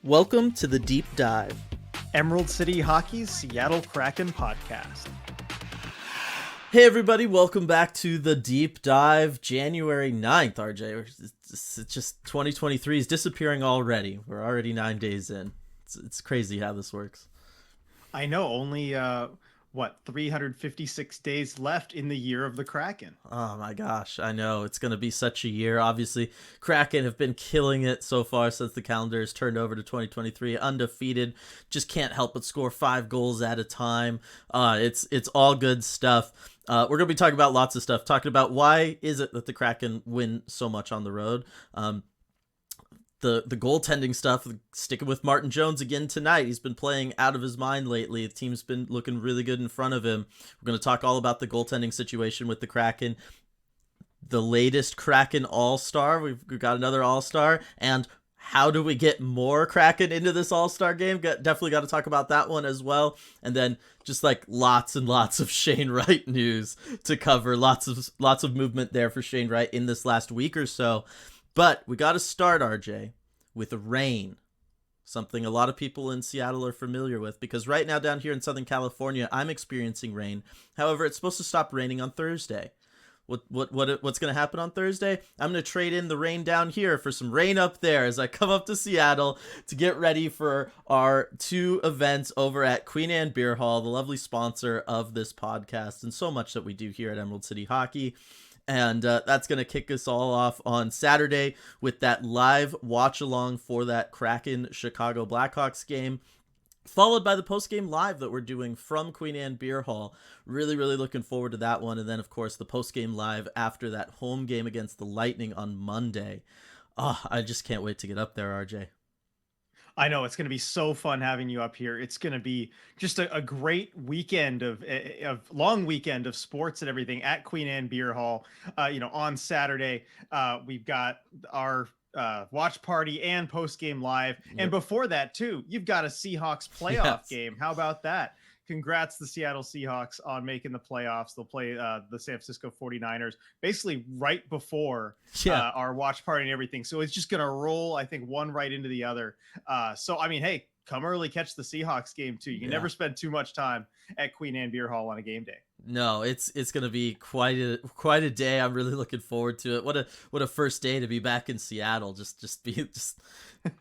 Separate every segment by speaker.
Speaker 1: Welcome to the Deep Dive,
Speaker 2: Emerald City Hockey's Seattle Kraken podcast.
Speaker 1: Hey everybody, welcome back to the Deep Dive. January 9th, RJ. It's just 2023 is disappearing already. We're already 9 days in. It's crazy how this works.
Speaker 2: I know, only 356 days left in the year of the Kraken.
Speaker 1: Oh my gosh, I know. It's going to be such a year. Obviously, Kraken have been killing it so far since the calendar has turned over to 2023. Undefeated. Just can't help but score 5 goals at a time. It's all good stuff. We're going to be talking about lots of stuff. Talking about why is it that the Kraken win so much on the road. The goaltending stuff, sticking with Martin Jones again tonight. He's been playing out of his mind lately. The team's been looking really good in front of him. We're going to talk all about the goaltending situation with the Kraken. The latest Kraken All-Star. We've got another All-Star. And how do we get more Kraken into this All-Star game? Definitely got to talk about that one as well. And then just like lots and lots of Shane Wright news to cover. Lots of movement there for Shane Wright in this last week or so. But we got to start, RJ, with rain. Something a lot of people in Seattle are familiar with, because right now down here in Southern California, I'm experiencing rain. However, it's supposed to stop raining on Thursday. What's going to happen on Thursday? I'm going to trade in the rain down here for some rain up there as I come up to Seattle to get ready for our 2 events over at Queen Anne Beer Hall, the lovely sponsor of this podcast and so much that we do here at Emerald City Hockey. And that's going to kick us all off on Saturday with that live watch-along for that Kraken Chicago Blackhawks game, followed by the post-game live that we're doing from Queen Anne Beer Hall. Really, really looking forward to that one. And then, of course, the post-game live after that home game against the Lightning on Monday. I just can't wait to get up there, RJ.
Speaker 2: I know, it's going to be so fun having you up here. It's going to be just a great weekend of long weekend of sports and everything at Queen Anne Beer Hall. On Saturday, we've got our watch party and post game live. Yep. And before that too, you've got a Seahawks playoff game. How about that? Congrats to the Seattle Seahawks on making the playoffs. They'll play the San Francisco 49ers basically right before our watch party and everything. So it's just going to roll, I think, one right into the other. So, I mean, hey, come early, catch the Seahawks game too. You can never spend too much time at Queen Anne Beer Hall on a game day.
Speaker 1: No, it's going to be quite a day. I'm really looking forward to it. What a first day to be back in Seattle. Just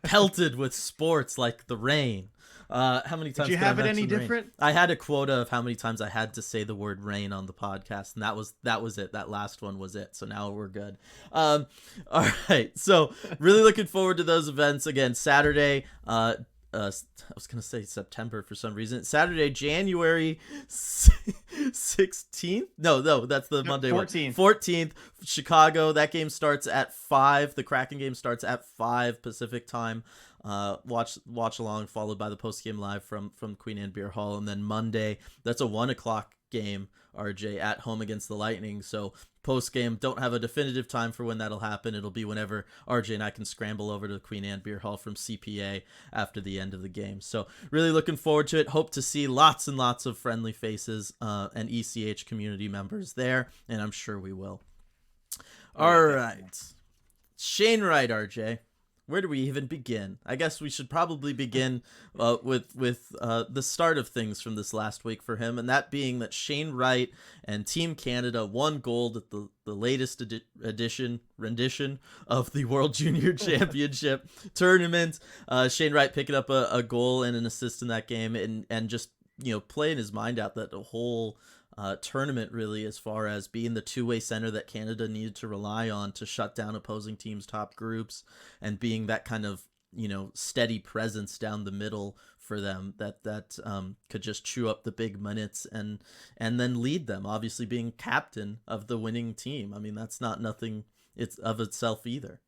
Speaker 1: pelted with sports like the rain. How many times
Speaker 2: did you have it any different?
Speaker 1: Rain? I had a quota of how many times I had to say the word rain on the podcast, and that was it. That last one was it. So now we're good. All right. So really looking forward to those events again. Saturday. I was gonna say September for some reason. Saturday, January 16th. No, that's the Monday
Speaker 2: 14th.
Speaker 1: 14th, Chicago. That game starts at 5. The Kraken game starts at 5 Pacific time. Watch along, followed by the post game live from Queen Anne Beer Hall, and then Monday, that's a 1:00 game, RJ, at home against the Lightning. So post game, don't have a definitive time for when that'll happen. It'll be whenever RJ and I can scramble over to the Queen Anne Beer Hall from CPA after the end of the game. So really looking forward to it. Hope to see lots and lots of friendly faces and ECH community members there, and I'm sure we will. All right, Shane Wright, RJ. Where do we even begin? I guess we should probably begin with the start of things from this last week for him, and that being that Shane Wright and Team Canada won gold at the latest rendition of the World Junior Championship tournament. Shane Wright picking up a goal and an assist in that game, and just playing his mind out that the whole tournament, really, as far as being the two-way center that Canada needed to rely on to shut down opposing teams' top groups, and being that kind of steady presence down the middle for them that could just chew up the big minutes and then lead them, obviously being captain of the winning team. I mean, that's not nothing it's of itself either.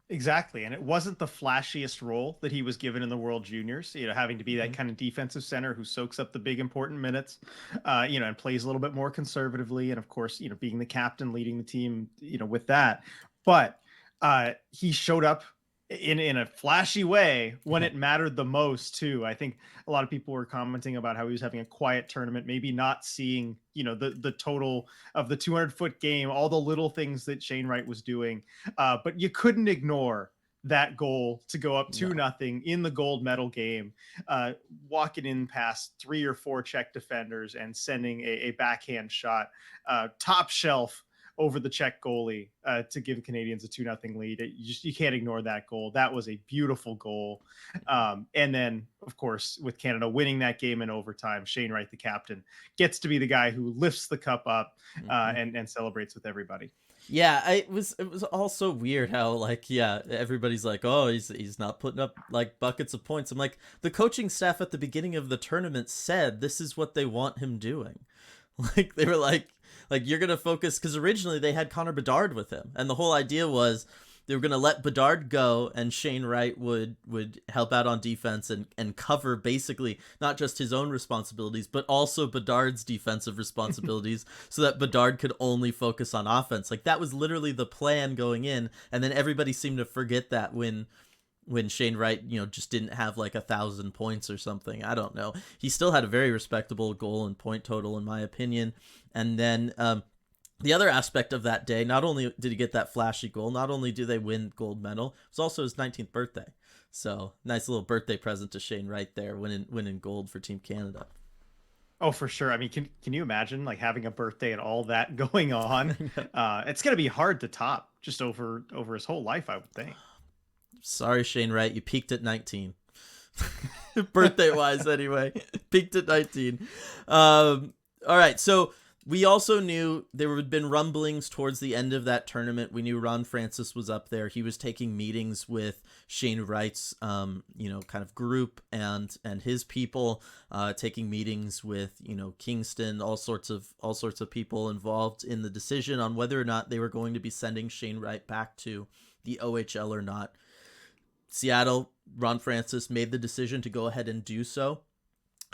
Speaker 2: Exactly. And it wasn't the flashiest role that he was given in the World Juniors, having to be that kind of defensive center who soaks up the big important minutes, and plays a little bit more conservatively. And of course, being the captain, leading the team, with that. But he showed up in a flashy way when it mattered the most too. I think a lot of people were commenting about how he was having a quiet tournament, maybe not seeing, the total of the 200-foot game, all the little things that Shane Wright was doing. But you couldn't ignore that goal to go up
Speaker 1: No.
Speaker 2: 2-0 in the gold medal game, uh, walking in past 3 or 4 Czech defenders and sending a backhand shot, top shelf over the Czech goalie, to give the Canadians a 2-0 lead. You can't ignore that goal. That was a beautiful goal. And then, of course, with Canada winning that game in overtime, Shane Wright, the captain, gets to be the guy who lifts the cup up,
Speaker 1: Mhm.
Speaker 2: and celebrates with everybody.
Speaker 1: Yeah, it was also weird how like yeah, everybody's like, "Oh, he's not putting up like buckets of points." I'm like, the coaching staff at the beginning of the tournament said this is what they want him doing. Like they were like you're going to focus cuz originally they had Connor Bedard with him. And the whole idea was they were going to let Bedard go and Shane Wright would help out on defense and cover basically not just his own responsibilities but also Bedard's defensive responsibilities so that Bedard could only focus on offense. Like that was literally the plan going in, and then everybody seemed to forget that when Shane Wright, just didn't have like 1,000 points or something. I don't know. He still had a very respectable goal and point total in my opinion. And then the other aspect of that day, not only did he get that flashy goal, not only do they win gold medal, it was also his 19th birthday. So nice little birthday present to Shane Wright there, winning gold for Team Canada.
Speaker 2: Oh, for sure. I mean, can you imagine like having a birthday and all that going on? It's gonna be hard to top just over his whole life, I would think.
Speaker 1: Sorry, Shane Wright, you peaked at 19. Birthday wise, anyway, peaked at 19. All right, so we also knew there had been rumblings towards the end of that tournament. We knew Ron Francis was up there. He was taking meetings with Shane Wright's, kind of group and his people, taking meetings with Kingston, all sorts of people involved in the decision on whether or not they were going to be sending Shane Wright back to the OHL or not. Seattle, Ron Francis made the decision to go ahead and do so.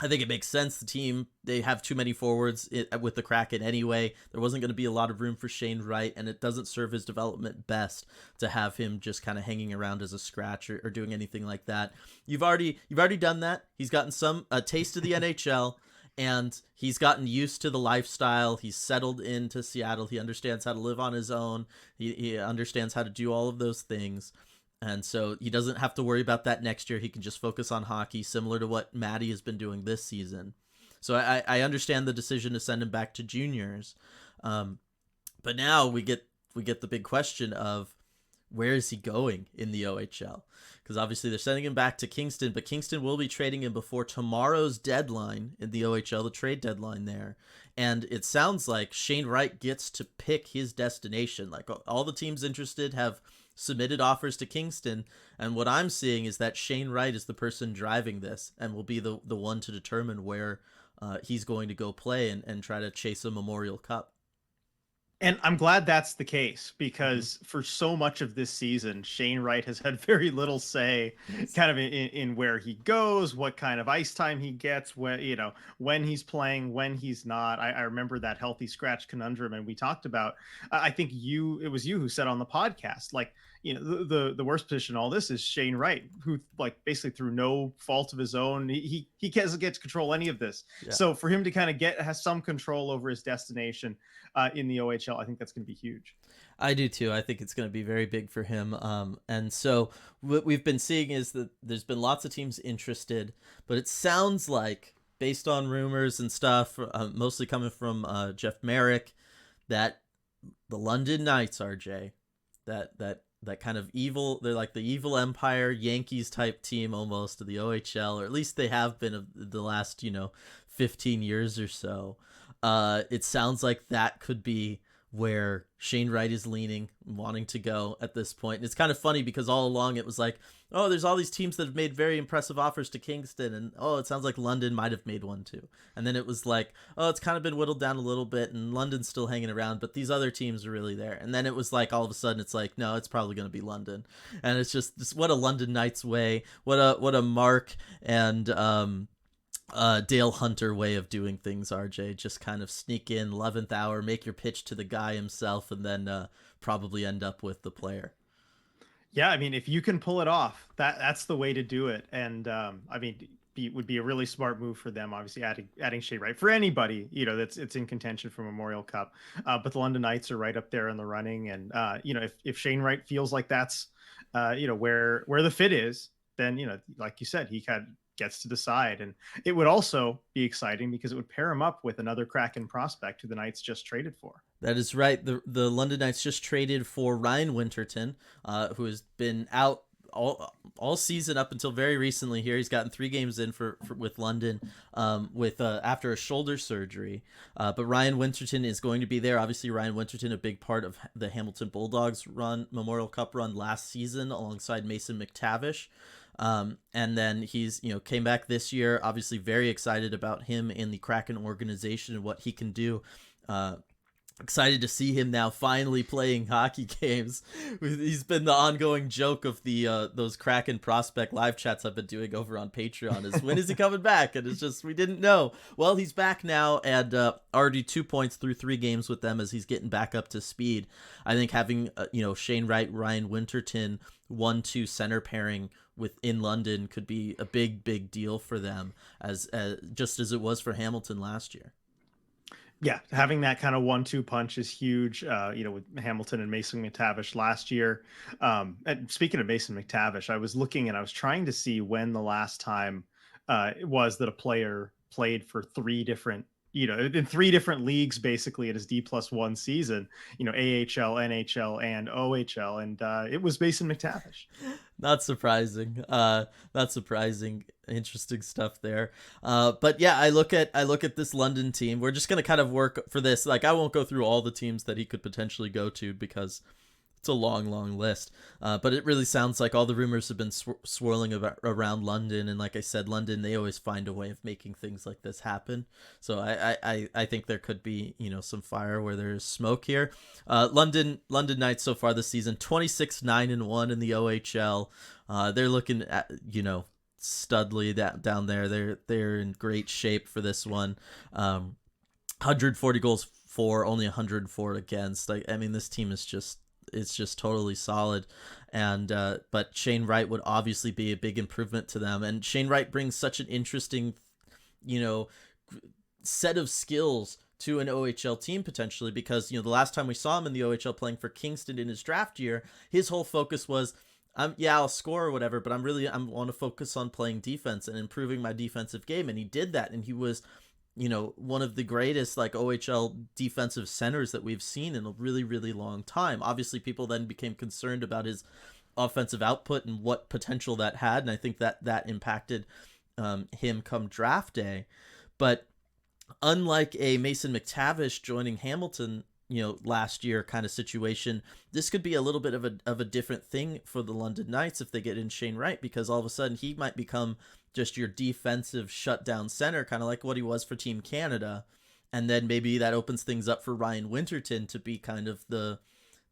Speaker 1: I think it makes sense. The team, they have too many forwards with the Kraken anyway. There wasn't going to be a lot of room for Shane Wright, and it doesn't serve his development best to have him just kind of hanging around as a scratch or doing anything like that. You've already done that. He's gotten a taste of the NHL, and he's gotten used to the lifestyle. He's settled into Seattle. He understands how to live on his own. He understands how to do all of those things. And so he doesn't have to worry about that next year. He can just focus on hockey, similar to what Matty has been doing this season. So I understand the decision to send him back to juniors. But now we get the big question of where is he going in the OHL? Because obviously they're sending him back to Kingston, but Kingston will be trading him before tomorrow's deadline in the OHL, the trade deadline there. And it sounds like Shane Wright gets to pick his destination. Like all the teams interested have submitted offers to Kingston, and what I'm seeing is that Shane Wright is the person driving this and will be the one to determine where he's going to go play and try to chase a Memorial Cup.
Speaker 2: And I'm glad that's the case
Speaker 1: Mm-hmm.
Speaker 2: because for so much of this season, Shane Wright has had very little say
Speaker 1: Yes.
Speaker 2: kind of in where he goes, what kind of ice time he gets, when he's playing, when he's not. I remember that healthy scratch conundrum. And we talked about, I think it was you who said on the podcast, like, the worst position in all this is Shane Wright, who like basically through no fault of his own, he doesn't get to control any of this.
Speaker 1: Yeah.
Speaker 2: So for him to kind of has some control over his destination in the OHL, I think that's going to be huge.
Speaker 1: I do too. I think it's going to be very big for him. And so what we've been seeing is that there's been lots of teams interested, but it sounds like, based on rumors and stuff, mostly coming from Jeff Merrick, that the London Knights, RJ, that kind of evil, they're like the evil empire Yankees type team almost of the OHL, or at least they have been of the last 15 years or so. It sounds like that could be where Shane Wright is leaning, wanting to go at this point. And it's kind of funny because all along it was like, oh, there's all these teams that have made very impressive offers to Kingston, and oh, it sounds like London might have made one too. And then it was like, oh, it's kind of been whittled down a little bit, and London's still hanging around, but these other teams are really there. And then it was like all of a sudden it's like, no, it's probably going to be London, and it's just what a London Knights way, what a Mark and Dale Hunter way of doing things, RJ. Just kind of sneak in 11th hour, make your pitch to the guy himself, and then probably end up with the player.
Speaker 2: Yeah, I mean, if you can pull it off, that's the way to do it. And I mean, would be a really smart move for them. Obviously, adding Shea Wright for anybody, that's it's in contention for Memorial Cup. But the London Knights are right up there in the running, and if Shane Wright feels like that's where the fit is, then like you said, gets to decide. And it would also be exciting because it would pair him up with another Kraken prospect who the Knights just traded for.
Speaker 1: That is right. The London Knights just traded for Ryan Winterton, who has been out all season up until very recently. Here he's gotten 3 games in for with London, with after a shoulder surgery. But Ryan Winterton is going to be there. Obviously, Ryan Winterton, a big part of the Hamilton Bulldogs Memorial Cup run last season, alongside Mason McTavish. And then he's came back this year. Obviously, very excited about him in the Kraken organization and what he can do. Excited to see him now finally playing hockey games. He's been the ongoing joke of the those Kraken prospect live chats I've been doing over on Patreon. Is when is he coming back? And it's just we didn't know. Well, he's back now, and already 2 points through 3 games with them as he's getting back up to speed. I think having Shane Wright, Ryan Winterton 1-2 center pairing within London could be a big deal for them, as just as it was for Hamilton last year.
Speaker 2: Yeah, having that kind of 1-2 punch is huge. With Hamilton and Mason McTavish last year. And speaking of Mason McTavish, I was looking and I was trying to see when the last time it was that a player played for 3 different, in 3 different leagues, basically at his D+1 season. AHL, NHL, and OHL, and it was Mason McTavish.
Speaker 1: Not surprising. Interesting stuff there. But yeah, I look at this London team. We're just gonna kind of work for this. Like, I won't go through all the teams that he could potentially go to because it's a long list. But it really sounds like all the rumors have been swirling around London. And like I said, London, they always find a way of making things like this happen. So I think there could be, some fire where there's smoke here. London Knights so far this season, 26-9-1 in the OHL. They're looking at, Studley down there. They're in great shape for this one. 140 goals for, only 104 against. I mean, this team is just totally solid. And but Shane Wright would obviously be a big improvement to them. And Shane Wright brings such an interesting, set of skills to an OHL team potentially, because the last time we saw him in the OHL playing for Kingston in his draft year, his whole focus was, I'll score or whatever, but I want to focus on playing defense and improving my defensive game. And he did that, and he was one of the greatest OHL defensive centers that we've seen in a really long time. Obviously, people then became concerned about his offensive output and what potential that had, and I think that impacted him come draft day. But unlike a Mason McTavish joining Hamilton, last year kind of situation, this could be a little bit of a different thing for the London Knights if they get in Shane Wright, because all of a sudden he might become just your defensive shutdown center, kind of like what he was for Team Canada. And then maybe that opens things up for Ryan Winterton to be kind of the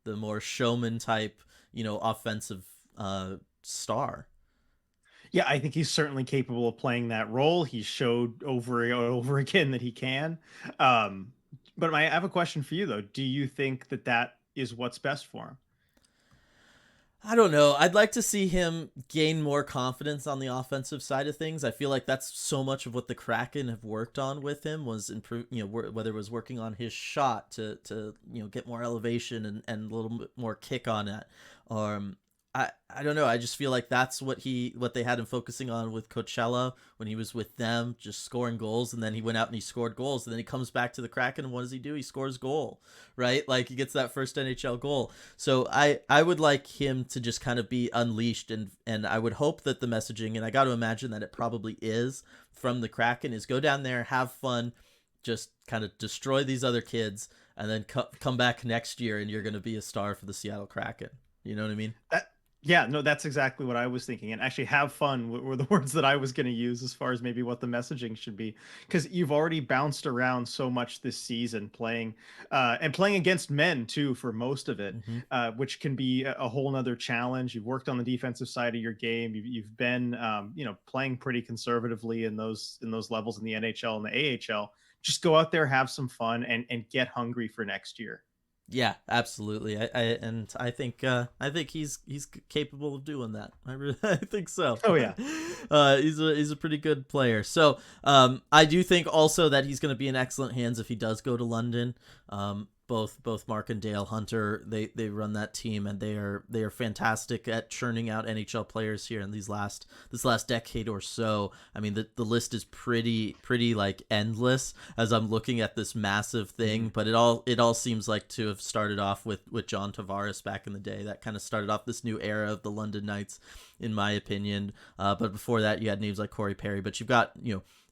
Speaker 1: more showman type, offensive star.
Speaker 2: Yeah, I think he's certainly capable of playing that role. He showed over and over again that he can. But I have a question for you, though. Do you think that is what's best for him?
Speaker 1: I don't know. I'd like to see him gain more confidence on the offensive side of things. I feel like that's so much of what the Kraken have worked on with him, was improve, whether it was working on his shot to get more elevation and a little bit more kick on it. I don't know. I just feel like that's what they had him focusing on with Coachella when he was with them, just scoring goals. And then he went out and he scored goals. And then he comes back to the Kraken, and what does he do? He scores goal, right? Like, he gets that first NHL goal. So I would like him to just kind of be unleashed. And I would hope that the messaging, and I got to imagine that it probably is from the Kraken, is go down there, have fun, just kind of destroy these other kids, and then come back next year and you're going to be a star for the Seattle Kraken. You know what I mean?
Speaker 2: Yeah, no, that's exactly what I was thinking. And actually, have fun were the words that I was going to use as far as maybe what the messaging should be. Because you've already bounced around so much this season playing against men, too, for most of it, which can be a whole nother challenge. You've worked on the defensive side of your game. You've been, playing pretty conservatively in those levels in the NHL and the AHL. Just go out there, have some fun, and get hungry for next year.
Speaker 1: Yeah, absolutely. I think he's capable of doing that. I think so.
Speaker 2: Oh yeah.
Speaker 1: He's a pretty good player. So I do think also that he's going to be in excellent hands if he does go to London. Both Mark and Dale Hunter, they run that team, and they are fantastic at churning out NHL players here in this last decade or so. I mean, the list is pretty like endless as I'm looking at this massive thing, but it all seems like to have started off with John Tavares back in the day. That kind of started off this new era of the London Knights, in my opinion. But before that, you had names like Corey Perry, but you've got,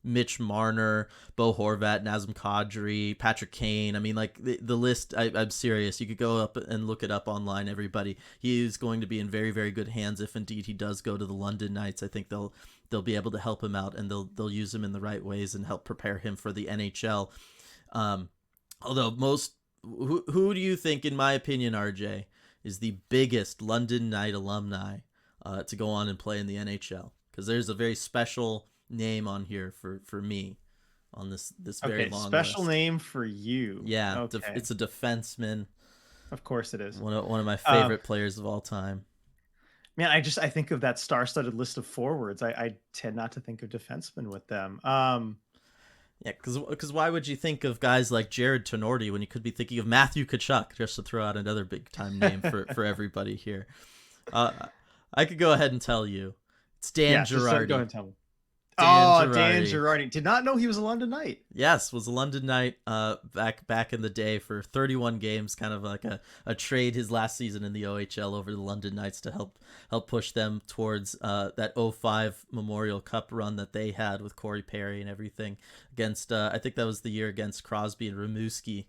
Speaker 1: Mitch Marner, Bo Horvat, Nazem Kadri, Patrick Kane. I mean, like the list, I'm serious. You could go up and look it up online, everybody. He is going to be in very, very good hands if indeed he does go to the London Knights. I think they'll be able to help him out, and they'll use him in the right ways and help prepare him for the NHL. Although who do you think, in my opinion, RJ, is the biggest London Knight alumni to go on and play in the NHL? Because there's a very special name on here for me on this very long
Speaker 2: special
Speaker 1: list.
Speaker 2: name for you.
Speaker 1: Yeah,
Speaker 2: okay.
Speaker 1: It's a defenseman.
Speaker 2: Of course it is.
Speaker 1: One of my favorite players of all time.
Speaker 2: Man, I think of that star-studded list of forwards. I tend not to think of defensemen with them.
Speaker 1: Yeah, because why would you think of guys like Jared Tenorti when you could be thinking of Matthew Tkachuk, just to throw out another big-time name for everybody here? I could go ahead and tell you. It's Dan Girardi.
Speaker 2: Go ahead and tell me. Dan Girardi. Did not know he was a London Knight.
Speaker 1: Yes, was a London Knight back in the day for 31 games, kind of like a trade his last season in the OHL over the London Knights to help push them towards that 05 Memorial Cup run that they had with Corey Perry and everything against, I think that was the year against Crosby and Rimouski,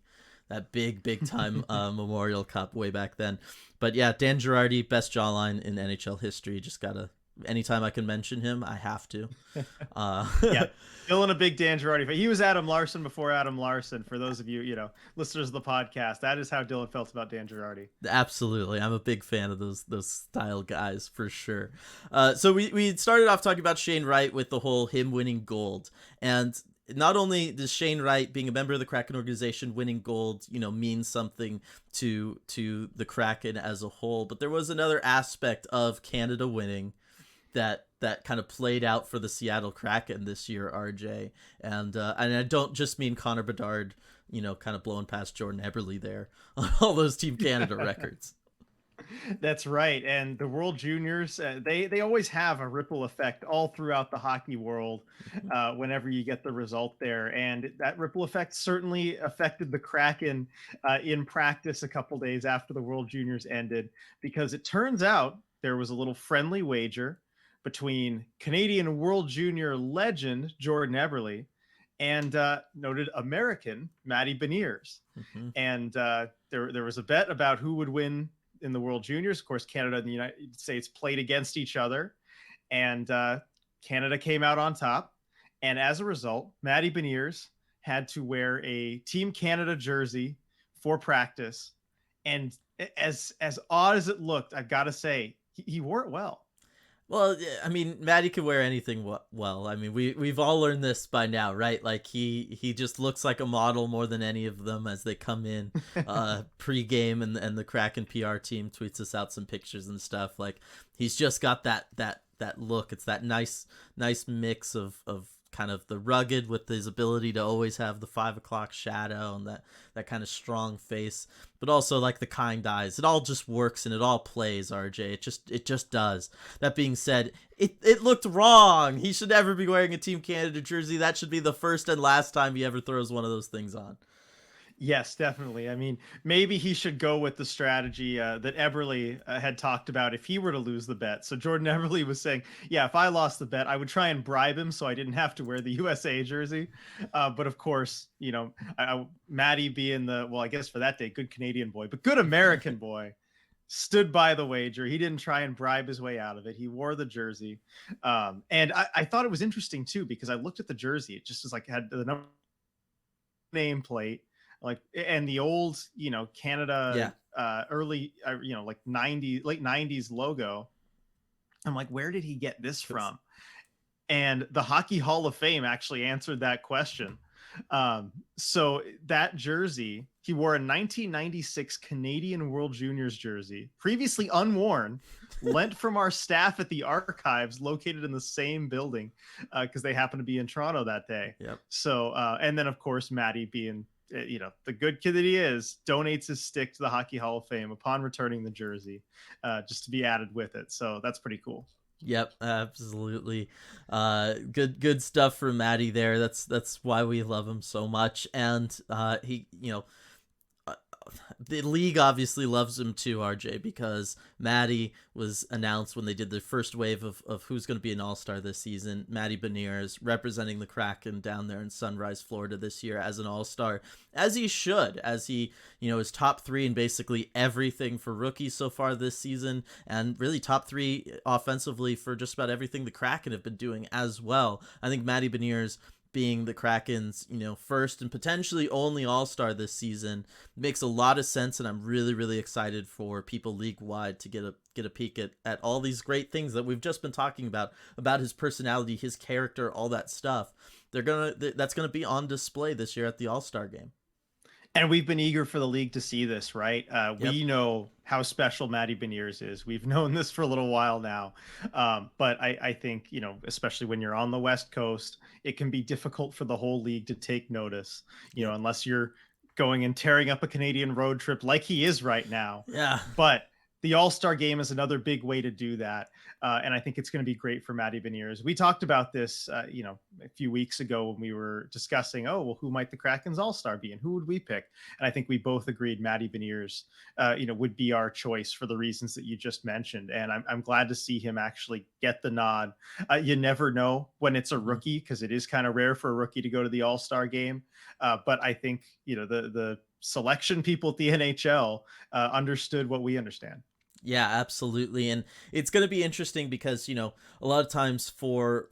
Speaker 1: that big time Memorial Cup way back then. But yeah, Dan Girardi, best jawline in NHL history. Just gotta, anytime I can mention him, I have to.
Speaker 2: Yeah, Dylan, a big Dan Girardi fan. He was Adam Larson before Adam Larson. For those of you, listeners of the podcast, that is how Dylan felt about Dan Girardi.
Speaker 1: Absolutely, I'm a big fan of those style guys for sure. So we started off talking about Shane Wright with the whole him winning gold, and not only does Shane Wright, being a member of the Kraken organization, winning gold, means something to the Kraken as a whole, but there was another aspect of Canada winning that kind of played out for the Seattle Kraken this year, RJ. And I don't just mean Connor Bedard, kind of blowing past Jordan Eberle there on all those Team Canada records.
Speaker 2: That's right. And the World Juniors, they always have a ripple effect all throughout the hockey world whenever you get the result there. And that ripple effect certainly affected the Kraken in practice a couple days after the World Juniors ended, because it turns out there was a little friendly wager between Canadian World Junior legend Jordan Eberle and noted American Matty Beniers. Mm-hmm. And there was a bet about who would win in the World Juniors. Of course, Canada and the United States played against each other, and Canada came out on top. And as a result, Matty Beniers had to wear a Team Canada jersey for practice. And as odd as it looked, I've got to say, he wore it well.
Speaker 1: Well, I mean, Matty can wear anything well. I mean, we've all learned this by now, right? Like he just looks like a model more than any of them as they come in pre-game, and the Kraken PR team tweets us out some pictures and stuff. Like he's just got that look. It's that nice mix of kind of the rugged with his ability to always have the 5 o'clock shadow and that kind of strong face, but also like the kind eyes. It all just works and it all plays, RJ. It just does. That being said, it looked wrong. He should never be wearing a Team Canada jersey. That should be the first and last time he ever throws one of those things on.
Speaker 2: Yes, definitely. I mean, maybe he should go with the strategy that Eberle had talked about if he were to lose the bet. So Jordan Eberle was saying, yeah, if I lost the bet, I would try and bribe him so I didn't have to wear the USA jersey. But of course, Matty being I guess for that day, good Canadian boy, but good American boy, stood by the wager. He didn't try and bribe his way out of it. He wore the jersey. And I thought it was interesting too, because I looked at the jersey. It just was like, had the number nameplate, like, and the old, Canada, early, like late 90s logo. I'm like, where did he get this from? And the Hockey Hall of Fame actually answered that question. So that jersey, he wore a 1996 Canadian World Juniors jersey, previously unworn, lent from our staff at the archives located in the same building because they happened to be in Toronto that day.
Speaker 1: Yep.
Speaker 2: So, and then of course, Matty being, the good kid that he is, donates his stick to the Hockey Hall of Fame upon returning the jersey, just to be added with it. So that's pretty cool.
Speaker 1: Yep, absolutely. Good stuff from Matty there. That's why we love him so much. And he, the league obviously loves him too, RJ, because Matty was announced when they did the first wave of who's going to be an All-Star this season. Matty Beniers representing the Kraken down there in Sunrise, Florida this year as an All-Star, as he should, as he, is top 3 in basically everything for rookies so far this season, and really top 3 offensively for just about everything the Kraken have been doing as well. I think Matty Beniers being the Kraken's, first and potentially only All-Star this season makes a lot of sense, and I'm really, really excited for people league-wide to get a peek at all these great things that we've just been talking about his personality, his character, all that stuff. That's gonna be on display this year at the All-Star game.
Speaker 2: And we've been eager for the league to see this, right?
Speaker 1: Yep.
Speaker 2: We know how special Matty Beniers is. We've known this for a little while now. But I think, especially when you're on the West Coast, it can be difficult for the whole league to take notice, unless you're going and tearing up a Canadian road trip like he is right now.
Speaker 1: Yeah.
Speaker 2: But the All-Star game is another big way to do that. And I think it's going to be great for Matty Beniers. We talked about this, a few weeks ago when we were discussing, who might the Kraken's All-Star be and who would we pick? And I think we both agreed Matty Beniers, would be our choice for the reasons that you just mentioned. And I'm glad to see him actually get the nod. You never know when it's a rookie, because it is kind of rare for a rookie to go to the All-Star game. But I think, the selection people at the NHL understood what we understand.
Speaker 1: Yeah, absolutely. And it's going to be interesting because, a lot of times for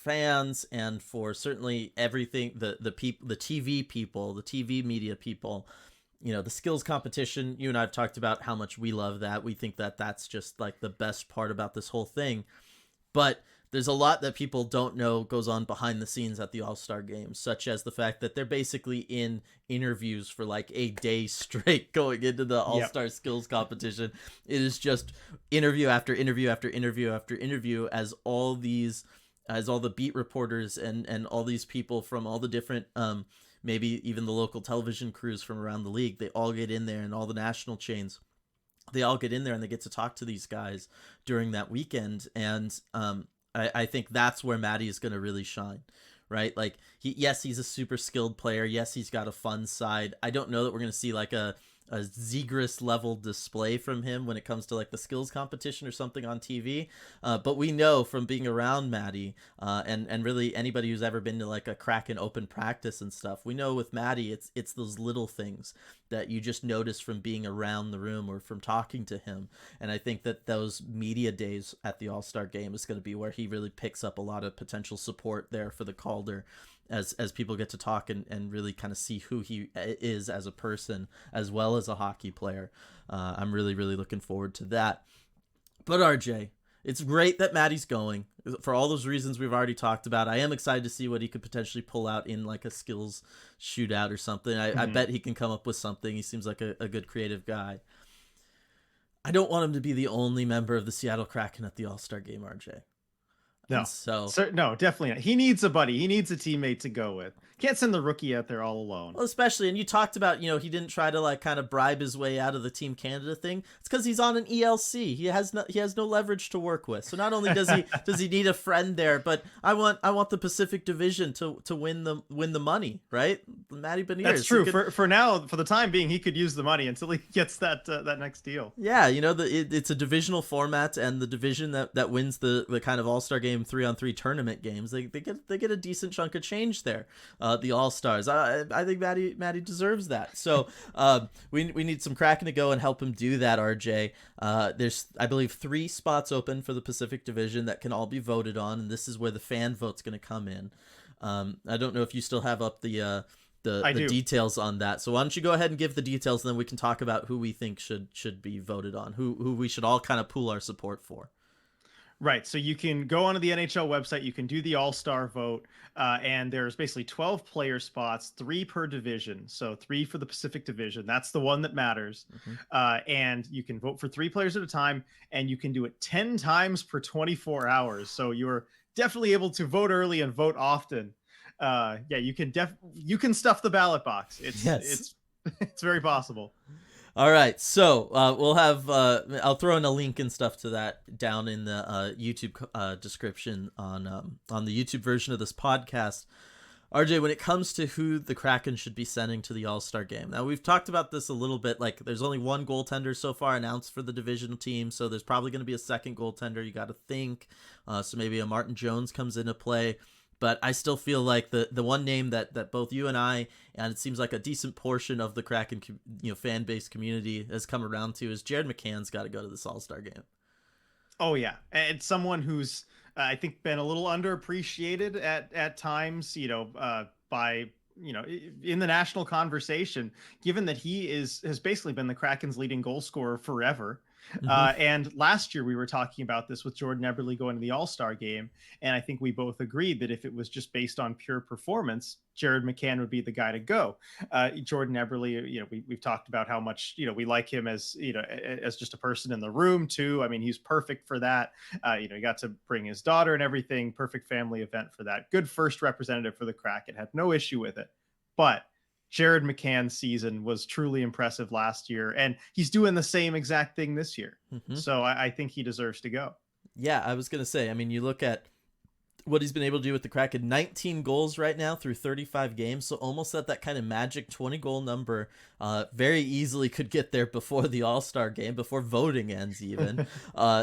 Speaker 1: fans and for certainly everything, the people, the TV people, the TV media people, the skills competition, you and I have talked about how much we love that. We think that that's just like the best part about this whole thing. But there's a lot that people don't know goes on behind the scenes at the All-Star Games, such as the fact that they're basically in interviews for like a day straight going into the All-Star skills competition. It is just interview after interview after interview after interview as all the beat reporters and all these people from all the different maybe even the local television crews from around the league, they all get in there, and all the national chains, they all get in there and they get to talk to these guys during that weekend. And I think that's where Matty is going to really shine, right? Like, he's a super skilled player. Yes, he's got a fun side. I don't know that we're going to see like a Zegras level display from him when it comes to like the skills competition or something on TV. But we know from being around Matty and really anybody who's ever been to like a Kraken open practice and stuff, we know with Matty, it's those little things that you just notice from being around the room or from talking to him. And I think that those media days at the All-Star game is going to be where he really picks up a lot of potential support there for the Calder, as people get to talk and really kind of see who he is as a person as well as a hockey player. I'm really, really looking forward to that. But RJ, it's great that Matty's going for all those reasons we've already talked about. I am excited to see what he could potentially pull out in like a skills shootout or something. I bet he can come up with something. He seems like a good creative guy. I don't want him to be the only member of the Seattle Kraken at the All-Star game, RJ.
Speaker 2: No, no, definitely not. He needs a buddy. He needs a teammate to go with. Can't send the rookie out there all alone.
Speaker 1: Well, especially, and you talked about, he didn't try to like kind of bribe his way out of the Team Canada thing. It's because he's on an ELC. He has no leverage to work with. So not only does he need a friend there, but I want the Pacific Division to win the money, right? Matty Beniers.
Speaker 2: That's true. For now, for the time being, he could use the money until he gets that next deal.
Speaker 1: Yeah, it's a divisional format, and the division that wins the kind of All-Star game 3-on-3 tournament games, they get a decent chunk of change there. The All-Stars. I think Matty deserves that. So we need some Kraken to go and help him do that, RJ. There's, I believe, 3 spots open for the Pacific Division that can all be voted on, and this is where the fan vote's going to come in. I don't know if you still have up the details on that. So why don't you go ahead and give the details, and then we can talk about who we think should be voted on, who we should all kind of pool our support for.
Speaker 2: Right. So you can go onto the NHL website, you can do the All-Star vote, and there's basically 12 player spots, 3 per division. So 3 for the Pacific Division. That's the one that matters.
Speaker 1: Mm-hmm.
Speaker 2: And you can vote for 3 players at a time, and you can do it 10 times per 24 hours. So you're definitely able to vote early and vote often. Yeah, you can stuff the ballot box.
Speaker 1: Yes.
Speaker 2: It's very possible.
Speaker 1: All right, so we'll have I'll throw in a link and stuff to that down in the YouTube description on the YouTube version of this podcast. RJ, when it comes to who the Kraken should be sending to the All-Star game, now we've talked about this a little bit. Like, there's only one goaltender so far announced for the divisional team, so there's probably going to be a second goaltender. You got to think, so maybe a Martin Jones comes into play. But I still feel like the one name that both you and I, and it seems like a decent portion of the Kraken fan base community has come around to, is Jared McCann's got to go to this All-Star game.
Speaker 2: Oh yeah, and someone who's I think been a little underappreciated at times, by in the national conversation, given that he has basically been the Kraken's leading goal scorer forever.
Speaker 1: Mm-hmm.
Speaker 2: And last year we were talking about this with Jordan Eberle going to the All-Star game, and I think we both agreed that if it was just based on pure performance, Jared McCann would be the guy to go. Jordan Eberle, we've talked about how much we like him as as just a person in the room too. I mean, he's perfect for that. He got to bring his daughter and everything. Perfect family event for that. Good first representative for the Kraken. Had no issue with it, but Jared McCann's season was truly impressive last year, and he's doing the same exact thing this year.
Speaker 1: Mm-hmm.
Speaker 2: So I think he deserves to go.
Speaker 1: Yeah, I was going to say, I mean, you look at what he's been able to do with the Kraken, 19 goals right now through 35 games, so almost at that kind of magic 20-goal number. Very easily could get there before the All-Star game, before voting ends even.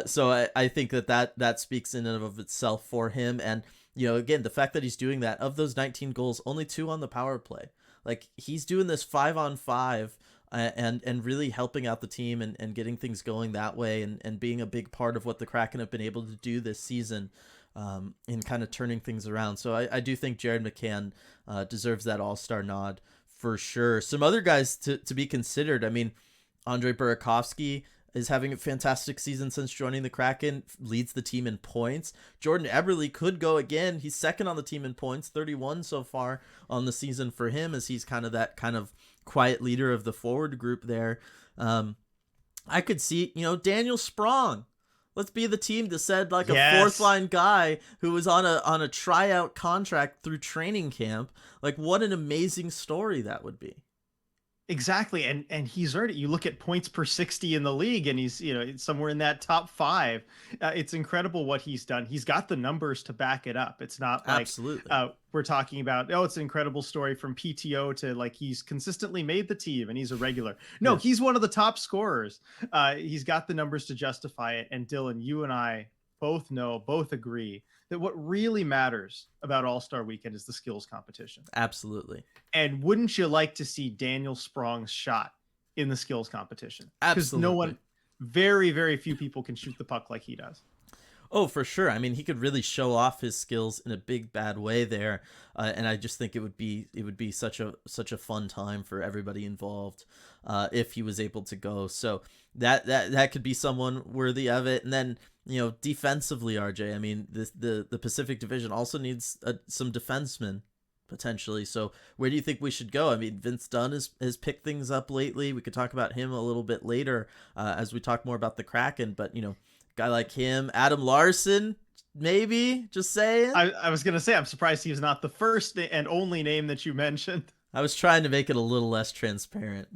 Speaker 1: So I think that speaks in and of itself for him. And, again, the fact that he's doing that, of those 19 goals, only 2 on the power play. Like, he's doing this 5-on-5 and really helping out the team and getting things going that way and being a big part of what the Kraken have been able to do this season in kind of turning things around. So I do think Jared McCann deserves that All-Star nod for sure. Some other guys to be considered. I mean, Andre Burakovsky is having a fantastic season since joining the Kraken, leads the team in points. Jordan Eberle could go again. He's second on the team in points, 31 so far on the season for him, as he's kind of that kind of quiet leader of the forward group there. I could see, Daniel Sprong. Let's be the team to send like a fourth line guy who was on a tryout contract through training camp. Like, what an amazing story that would be.
Speaker 2: Exactly. And he's earned it. You look at points per 60 in the league, and he's, somewhere in that top 5. It's incredible what he's done. He's got the numbers to back it up. It's not like
Speaker 1: Absolutely.
Speaker 2: We're talking about, it's an incredible story from PTO to like he's consistently made the team and he's a regular. No, he's one of the top scorers. He's got the numbers to justify it. And Dylan, you and I both agree that what really matters about All-Star Weekend is the skills competition.
Speaker 1: Absolutely.
Speaker 2: And wouldn't you like to see Daniel Sprong's shot in the skills competition?
Speaker 1: Absolutely.
Speaker 2: Because very, very few people can shoot the puck like he does.
Speaker 1: Oh, for sure. I mean, he could really show off his skills in a big bad way there, and I just think it would be such a fun time for everybody involved if he was able to go. So that could be someone worthy of it. And then defensively, RJ. I mean, the Pacific Division also needs some defensemen potentially. So where do you think we should go? I mean, Vince Dunn has picked things up lately. We could talk about him a little bit later as we talk more about the Kraken, but guy like him, Adam Larson, maybe, just saying.
Speaker 2: I was gonna say, I'm surprised he's not the first and only name that you mentioned.
Speaker 1: I was trying to make it a little less transparent.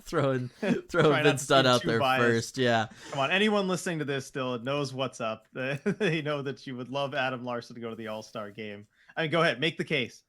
Speaker 1: throwing Vince Dunn out there biased. First. Yeah.
Speaker 2: Come on, anyone listening to this still knows what's up. They know that you would love Adam Larson to go to the All-Star game. I mean, go ahead, make the case.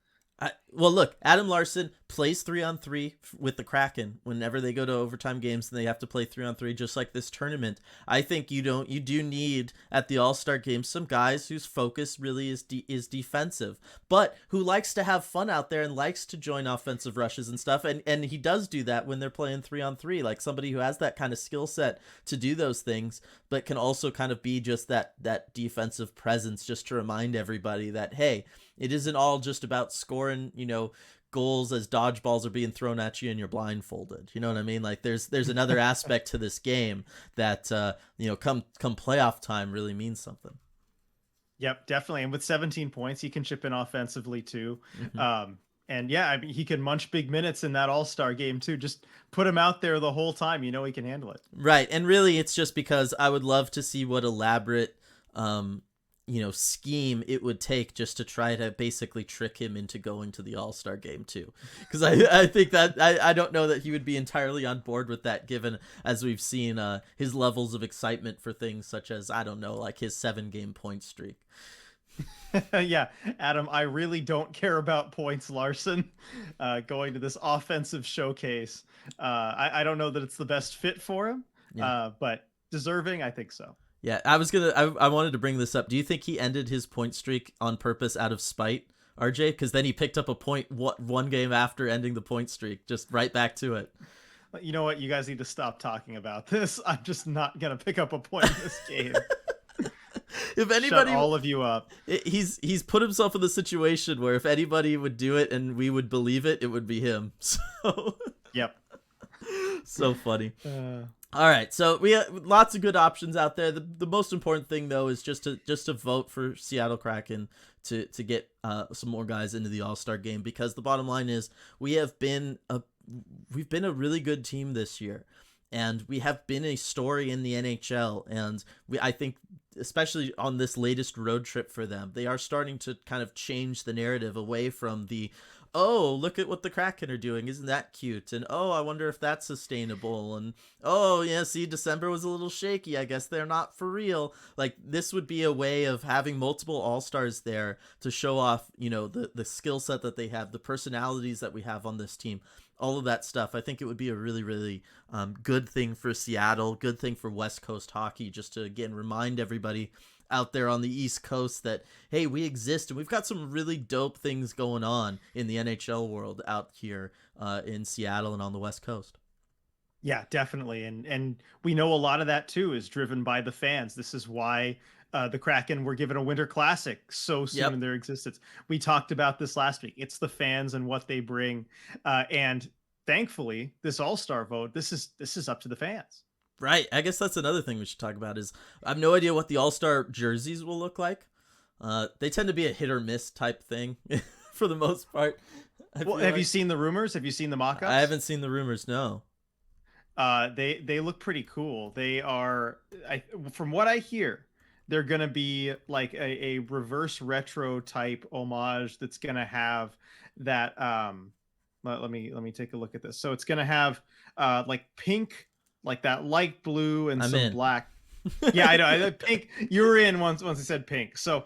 Speaker 1: Well, look, Adam Larson plays 3-on-3 with the Kraken whenever they go to overtime games and they have to play 3-on-3, just like this tournament. I think you do need at the All-Star game some guys whose focus really is defensive, but who likes to have fun out there and likes to join offensive rushes and stuff. And he does do that when they're playing 3-on-3, like somebody who has that kind of skill set to do those things, but can also kind of be just that defensive presence, just to remind everybody that, hey, it isn't all just about scoring, goals as dodgeballs are being thrown at you and you're blindfolded. You know what I mean? Like there's another aspect to this game that come playoff time really means something.
Speaker 2: Yep, definitely. And with 17 points, he can chip in offensively too.
Speaker 1: Hmm.
Speaker 2: And yeah, I mean, he can munch big minutes in that All-Star game too. Just put him out there the whole time. You know he can handle it.
Speaker 1: Right. And really, it's just because I would love to see what elaborate, um, scheme it would take just to try to basically trick him into going to the All-Star game too. Because I think that I don't know that he would be entirely on board with that, given as we've seen his levels of excitement for things such as, I don't know, like his 7-game point streak.
Speaker 2: Yeah, Adam, I really don't care about points, Larson. Going to this offensive showcase, I don't know that it's the best fit for him,
Speaker 1: Yeah.
Speaker 2: but deserving, I think so.
Speaker 1: Yeah, I wanted to bring this up. Do you think he ended his point streak on purpose out of spite, RJ? Because then he picked up a point one game after ending the point streak, just right back to it.
Speaker 2: You know what? You guys need to stop talking about this. I'm just not gonna pick up a point in this game.
Speaker 1: If
Speaker 2: Shut
Speaker 1: anybody,
Speaker 2: all of you up.
Speaker 1: he's put himself in the situation where if anybody would do it and we would believe it, it would be him. So
Speaker 2: Yep.
Speaker 1: so funny. All right, so we have lots of good options out there. The most important thing though is just to vote for Seattle Kraken to get some more guys into the All-Star game, because the bottom line is we've been a really good team this year, and we have been a story in the NHL, and I think especially on this latest road trip for them, they are starting to kind of change the narrative away from the, oh, look at what the Kraken are doing, isn't that cute? And oh, I wonder if that's sustainable. And oh, yeah, see, December was a little shaky. I guess they're not for real. Like, this would be a way of having multiple All-Stars there to show off, the skill set that they have, the personalities that we have on this team, all of that stuff. I think it would be a really, really good thing for Seattle, good thing for West Coast hockey, just to, again, remind everybody out there on the East Coast that, hey, we exist and we've got some really dope things going on in the NHL world out here in Seattle and on the West Coast.
Speaker 2: Yeah, definitely. And we know a lot of that too is driven by the fans. This is why the Kraken were given a Winter Classic so soon in their existence. We talked about this last week. It's the fans and what they bring. And thankfully, this All-Star vote, this is up to the fans.
Speaker 1: Right. I guess that's another thing we should talk about is I have no idea what the All-Star jerseys will look like. They tend to be a hit or miss type thing for the most part.
Speaker 2: Well, have you seen the rumors? Have you seen the mock-ups?
Speaker 1: I haven't seen the rumors, no.
Speaker 2: They look pretty cool. They are, from what I hear, they're gonna be like a reverse retro type homage that's gonna have that let me take a look at this. So it's gonna have like pink, like that light blue and some black. Yeah, I know. Pink. You were in once I said pink. So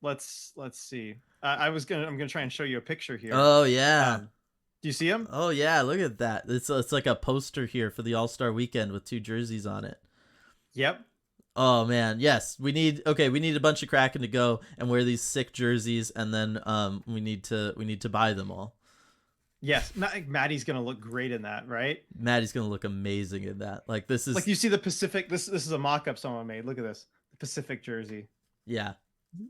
Speaker 2: let's see. I'm gonna try and show you a picture here.
Speaker 1: Oh yeah.
Speaker 2: Do you see him?
Speaker 1: Oh yeah, look at that. It's like a poster here for the All-Star weekend with 2 jerseys on it.
Speaker 2: Yep.
Speaker 1: Oh man, yes. We need a bunch of Kraken to go and wear these sick jerseys, and then we need to buy them all.
Speaker 2: Yes, Matty's gonna look great in that, right?
Speaker 1: Matty's gonna look amazing in that. Like, this is
Speaker 2: like, you see the Pacific. This is a mock-up someone made. Look at this, the Pacific jersey.
Speaker 1: Yeah,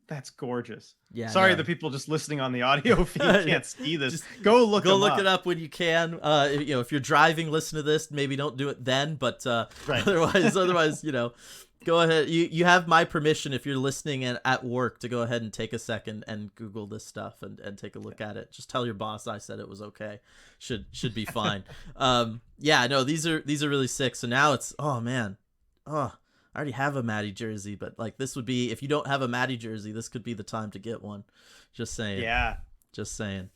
Speaker 2: that's gorgeous.
Speaker 1: Yeah.
Speaker 2: Sorry, the people just listening on the audio feed can't see this. Just go look
Speaker 1: it up when you can. If you're driving, listen to this. Maybe don't do it then, but
Speaker 2: right.
Speaker 1: otherwise, go ahead. You have my permission if you're listening and at work to go ahead and take a second and Google this stuff and take a look at it. Just tell your boss I said it was okay. Should be fine. Yeah, no, these are really sick. So now it's, oh man, I already have a Matty jersey, but like, this would be, if you don't have a Matty jersey, this could be the time to get one. Just saying.
Speaker 2: Yeah.
Speaker 1: Just saying.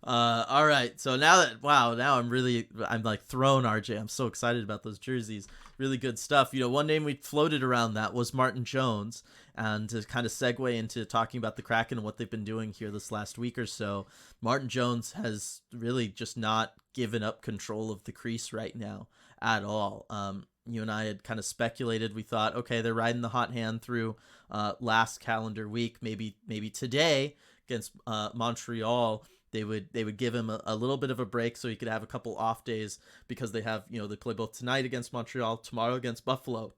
Speaker 1: All right. So now I'm like thrown, RJ. I'm so excited about those jerseys. Really good stuff. One name we floated around that was Martin Jones. And to kind of segue into talking about the Kraken and what they've been doing here this last week or so, Martin Jones has really just not given up control of the crease right now at all. You and I had kind of speculated. We thought, okay, they're riding the hot hand through last calendar week. Maybe today against Montreal, they would give him a little bit of a break so he could have a couple off days, because they have, they play both tonight against Montreal, tomorrow against Buffalo.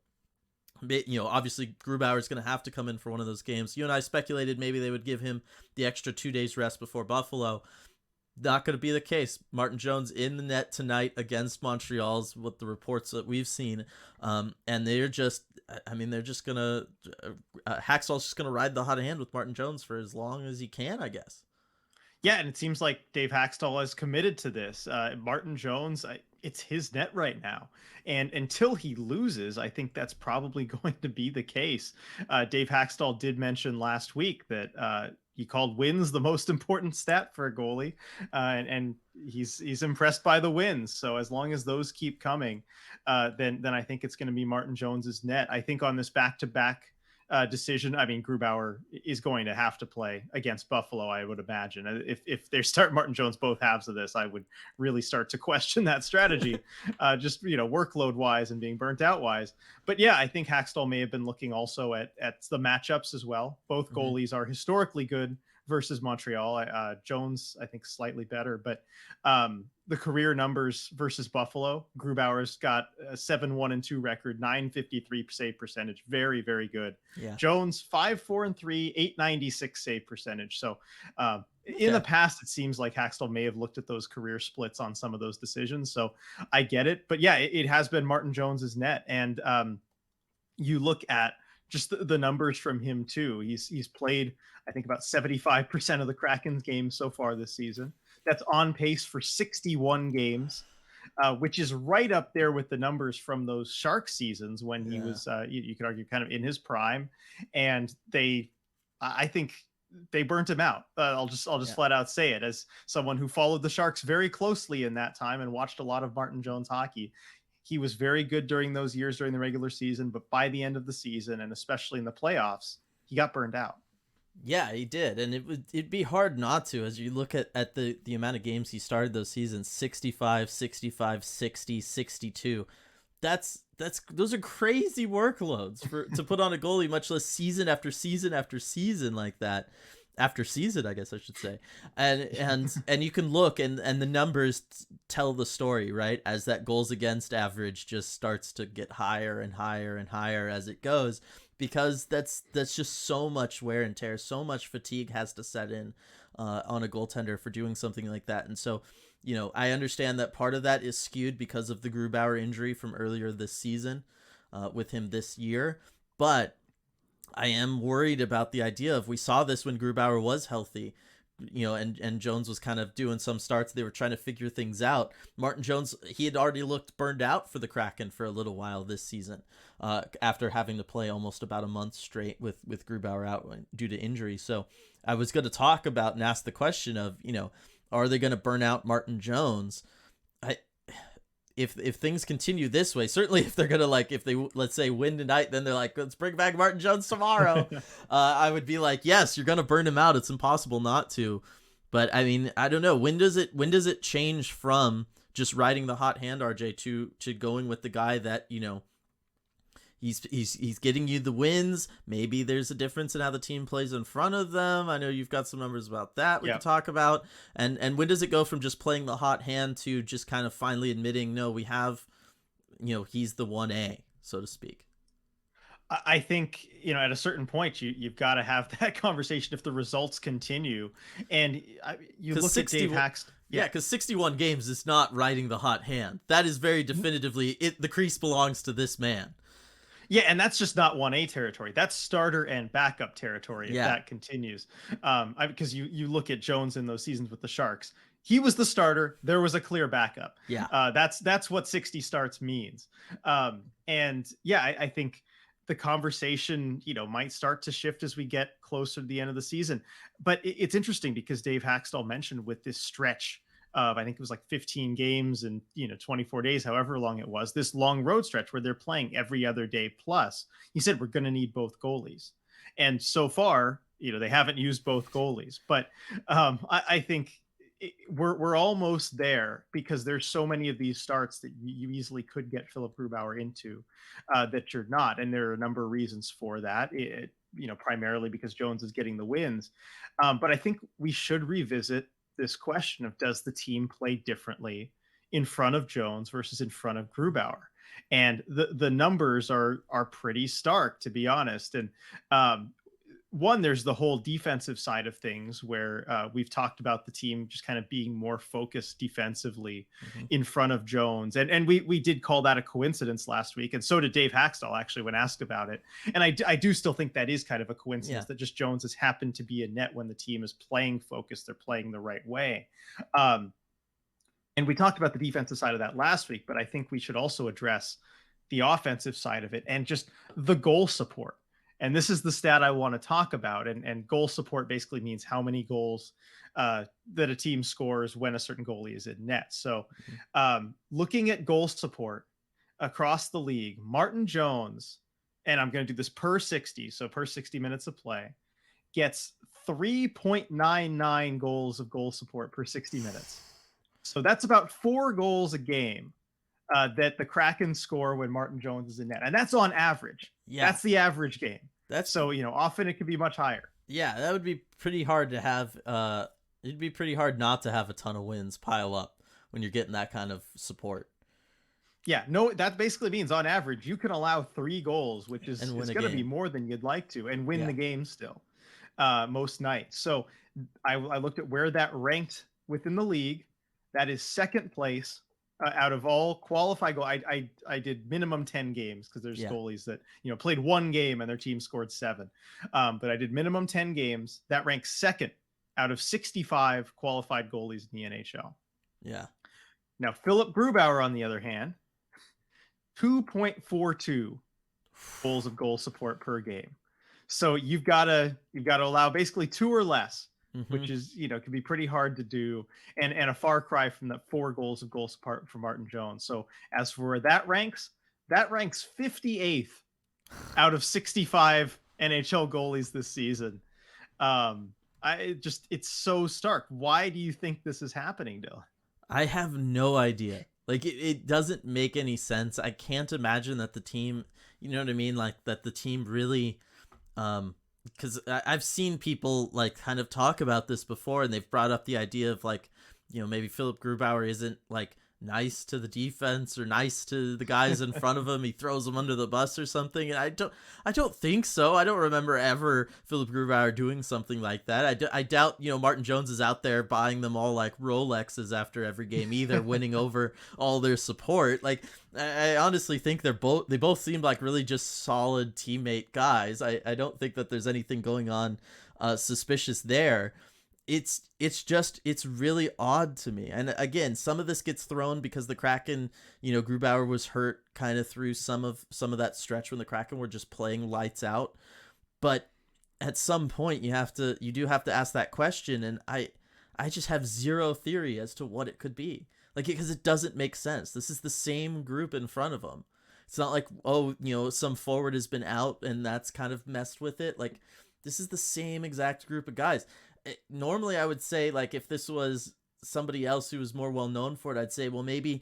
Speaker 1: Obviously Grubauer is going to have to come in for one of those games. You and I speculated maybe they would give him the extra 2 days rest before Buffalo. Not going to be the case. Martin Jones in the net tonight against Montreal's, what the reports that we've seen. And they're just, I mean, they're just gonna Hackstall's just gonna ride the hot hand with Martin Jones for as long as he can, I guess.
Speaker 2: Yeah, and it seems like Dave Haxtell is committed to this. Martin Jones, it's his net right now, and until he loses, I think that's probably going to be the case. Dave Haxtell did mention last week that he called wins the most important stat for a goalie, and he's impressed by the wins. So as long as those keep coming, then I think it's going to be Martin Jones's net. I think on this back-to-back decision. I mean, Grubauer is going to have to play against Buffalo, I would imagine. If they start Martin Jones both halves of this, I would really start to question that strategy, just workload wise and being burnt out wise. But yeah, I think Hackstall may have been looking also at the matchups as well. Both goalies are historically good versus Montreal. Jones, I think, slightly better, but the career numbers versus Buffalo, Grubauer's got a 7-1-2 record, 953 save percentage, very, very good.
Speaker 1: Yeah.
Speaker 2: Jones 5-4-3, 896 save percentage. So in the past, it seems like Haxtell may have looked at those career splits on some of those decisions. So I get it, but yeah, it has been Martin Jones's net, and you look at just the numbers from him too. He's played, I think, about 75% of the Kraken's games so far this season. That's on pace for 61 games, which is right up there with the numbers from those Shark seasons when he was, you could argue, kind of in his prime. And I think they burnt him out. I'll just flat out say it, as someone who followed the Sharks very closely in that time and watched a lot of Martin Jones hockey. He was very good during those years during the regular season, but by the end of the season, and especially in the playoffs, he got burned out.
Speaker 1: Yeah, he did, and it'd be hard not to, as you look at the amount of games he started those seasons: 65, 65, 60, 62. Those are crazy workloads to put on a goalie, much less season after season after season like that. After season, I guess I should say. And you can look, and the numbers tell the story, right? As that goals against average just starts to get higher and higher and higher as it goes, because that's just so much wear and tear, so much fatigue has to set in on a goaltender for doing something like that. And so, I understand that part of that is skewed because of the Grubauer injury from earlier this season with him this year, but I am worried about the idea of, we saw this when Grubauer was healthy, and Jones was kind of doing some starts. They were trying to figure things out. Martin Jones, he had already looked burned out for the Kraken for a little while this season, after having to play almost about a month straight with Grubauer out due to injury. So I was going to talk about and ask the question of, are they going to burn out Martin Jones? If things continue this way, certainly if they're gonna, if they, let's say, win tonight, then they're like, let's bring back Martin Jones tomorrow. I would be like, yes, you're gonna burn him out. It's impossible not to. But I mean, I don't know. When does it change from just riding the hot hand, RJ, to going with the guy that he's getting you the wins? Maybe there's a difference in how the team plays in front of them. I know you've got some numbers about that we can talk about. And when does it go from just playing the hot hand to just kind of finally admitting, no, we have, he's the 1A, so to speak?
Speaker 2: I think, at a certain point, you've got to have that conversation if the results continue. And you look at Dave Haxtell.
Speaker 1: Yeah, because 61 games is not riding the hot hand. That is very definitively, the crease belongs to this man.
Speaker 2: Yeah, and that's just not 1A territory. That's starter and backup territory if that continues. Because you look at Jones in those seasons with the Sharks. He was the starter. There was a clear backup.
Speaker 1: Yeah.
Speaker 2: That's what 60 starts means. And yeah, I think the conversation, might start to shift as we get closer to the end of the season. But it's interesting because Dave Haxtell mentioned with this stretch of, I think it was 15 games and 24 days, however long it was, this long road stretch where they're playing every other day plus, he said, we're going to need both goalies. And so far, they haven't used both goalies, but I think we're almost there, because there's so many of these starts that you easily could get Philip Grubauer into that you're not. And there are a number of reasons for that. Primarily because Jones is getting the wins. But I think we should revisit this question of, does the team play differently in front of Jones versus in front of Grubauer? And the numbers are pretty stark, to be honest. And one, there's the whole defensive side of things where we've talked about the team just kind of being more focused defensively
Speaker 1: Hmm.
Speaker 2: in front of Jones. And we did call that a coincidence last week. And so did Dave Haxtell, actually, when asked about it. And I do still think that is kind of a
Speaker 1: Yeah.
Speaker 2: coincidence that just Jones has happened to be a net when the team is playing focused. They're playing the right way. Um, and we talked about the defensive side of that last week, but I think we should also address the offensive side of it and just the goal support. And this is the stat I want to talk about. And goal support basically means how many goals that a team scores when a certain goalie is in net. So
Speaker 1: Hmm.
Speaker 2: looking at goal support across the league, Martin Jones, and I'm going to do this per 60, so per 60 minutes of play, gets 3.99 goals of goal support per 60 minutes. So that's about 4 goals a game that the Kraken score when Martin Jones is in net. And that's on average.
Speaker 1: Yeah.
Speaker 2: That's the average game.
Speaker 1: That's
Speaker 2: So, often it could be much higher.
Speaker 1: Yeah, that would be pretty hard to have. It'd be pretty hard not to have a ton of wins pile up when you're getting that kind of support
Speaker 2: Yeah, no, that basically means on average you can allow 3 goals, which
Speaker 1: and
Speaker 2: is
Speaker 1: win a
Speaker 2: going to be
Speaker 1: game.
Speaker 2: more than you'd like to, and win
Speaker 1: Yeah.
Speaker 2: the game still most nights. So I looked at where that ranked within the league. That is second place out of all qualified goal. I did minimum 10 games because there's
Speaker 1: Yeah.
Speaker 2: goalies that played 1 game and their team scored 7. But I did minimum 10 games. That ranks second out of 65 qualified goalies in the NHL.
Speaker 1: Yeah.
Speaker 2: Now Philip Grubauer, on the other hand, 2.42 goals of goal support per game. So you've got to allow basically 2 or less,
Speaker 1: Hmm.
Speaker 2: which is can be pretty hard to do, and a far cry from the 4 goals of goal support for Martin Jones. So as for where that ranks 58th out of 65 NHL goalies this season. It's so stark. Why do you think this is happening, Dylan?
Speaker 1: I have no idea. Like it doesn't make any sense. I can't imagine that the team, you know what I mean, like that the team really, because I've seen people like kind of talk about this before, and they've brought up the idea of like, maybe Philip Grubauer isn't like nice to the defense or nice to the guys in front of him. He throws them under the bus or something. And I don't think so. I don't remember ever Philip Grubauer doing something like that. I doubt, Martin Jones is out there buying them all like Rolexes after every game, either winning over all their support. Like, I honestly think they both seem like really just solid teammate guys. I don't think that there's anything going on suspicious there. It's really odd to me. And again, some of this gets thrown because the Kraken, Grubauer was hurt kind of through some of that stretch when the Kraken were just playing lights out. But at some point you do have to ask that question, and I just have zero theory as to what it could be. Like, because it doesn't make sense. This is the same group in front of them. It's not like, some forward has been out and that's kind of messed with it. Like, this is the same exact group of guys. Normally I would say, like, if this was somebody else who was more well known for it, I'd say, well, maybe,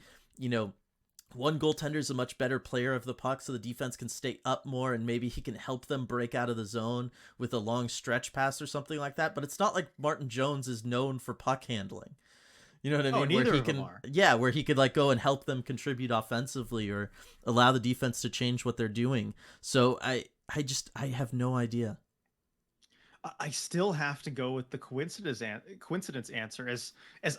Speaker 1: one goaltender is a much better player of the puck, so the defense can stay up more, and maybe he can help them break out of the zone with a long stretch pass or something like that. But it's not like Martin Jones is known for puck handling. You know what I
Speaker 2: Oh,
Speaker 1: mean? Where
Speaker 2: neither
Speaker 1: he
Speaker 2: of them
Speaker 1: can,
Speaker 2: are.
Speaker 1: yeah, where he could like go and help them contribute offensively or allow the defense to change what they're doing. So I have no idea.
Speaker 2: I still have to go with the coincidence answer, as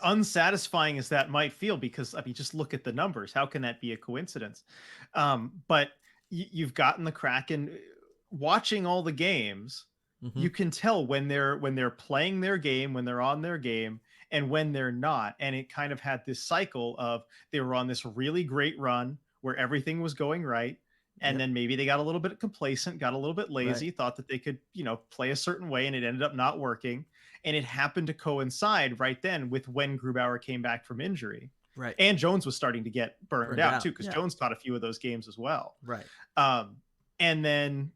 Speaker 2: unsatisfying as that might feel, because I mean, just look at the numbers. How can that be a coincidence? But you've gotten the Kraken watching all the games.
Speaker 1: Hmm.
Speaker 2: You can tell when they're playing their game, when they're on their game, and when they're not. And it kind of had this cycle of they were on this really great run where everything was going right, and
Speaker 1: Yep.
Speaker 2: then maybe they got a little bit complacent, got a little bit
Speaker 1: Right.
Speaker 2: lazy, thought that they could, play a certain way, and it ended up not working. And it happened to coincide right then with when Grubauer came back from injury.
Speaker 1: Right.
Speaker 2: And Jones was starting to get burned
Speaker 1: Burned
Speaker 2: out
Speaker 1: out.
Speaker 2: too, because
Speaker 1: Yeah.
Speaker 2: Jones caught a few of those games as well.
Speaker 1: Right.
Speaker 2: Um, and then,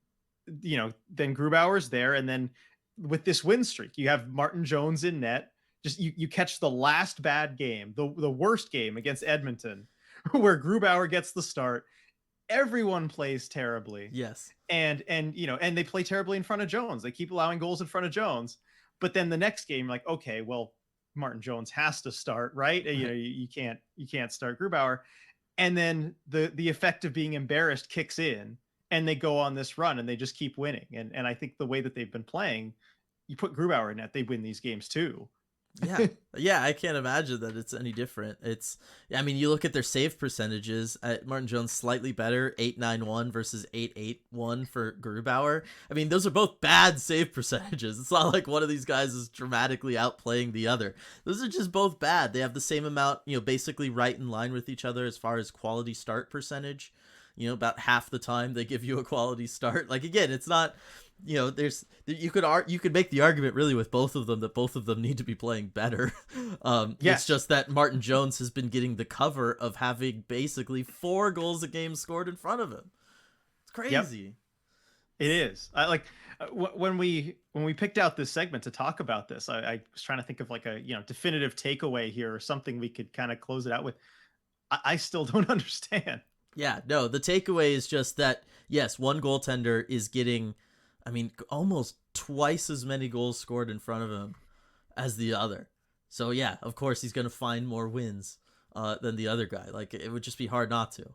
Speaker 2: then Grubauer's there. And then with this win streak, you have Martin Jones in net. Just you catch the last bad game, the worst game against Edmonton, where Grubauer gets the start. Everyone plays terribly,
Speaker 1: Yes.
Speaker 2: and they play terribly in front of Jones. They keep allowing goals in front of Jones, but then the next game, like, okay, well, Martin Jones has to start, right?
Speaker 1: Right.
Speaker 2: You can't start Grubauer, and then the effect of being embarrassed kicks in, and they go on this run and they just keep winning. And I think the way that they've been playing, you put Grubauer in net, they win these games too.
Speaker 1: Yeah. Yeah, I can't imagine that it's any different. I mean, you look at their save percentages. Martin Jones slightly better, 891 versus 881 for Grubauer. I mean, those are both bad save percentages. It's not like one of these guys is dramatically outplaying the other. Those are just both bad. They have the same amount, basically right in line with each other as far as quality start percentage. About half the time they give you a quality start. Like, again, it's not, you could make the argument really with both of them that both of them need to be playing better.
Speaker 2: Yes.
Speaker 1: It's just that Martin Jones has been getting the cover of having basically 4 goals a game scored in front of him. It's crazy.
Speaker 2: Yep. It is. I like when we picked out this segment to talk about this, I was trying to think of like a definitive takeaway here or something we could kind of close it out with. I still don't understand.
Speaker 1: Yeah, no, the takeaway is just that, yes, one goaltender is getting, I mean, almost twice as many goals scored in front of him as the other. So, yeah, of course, he's going to find more wins than the other guy. Like, it would just be hard not to.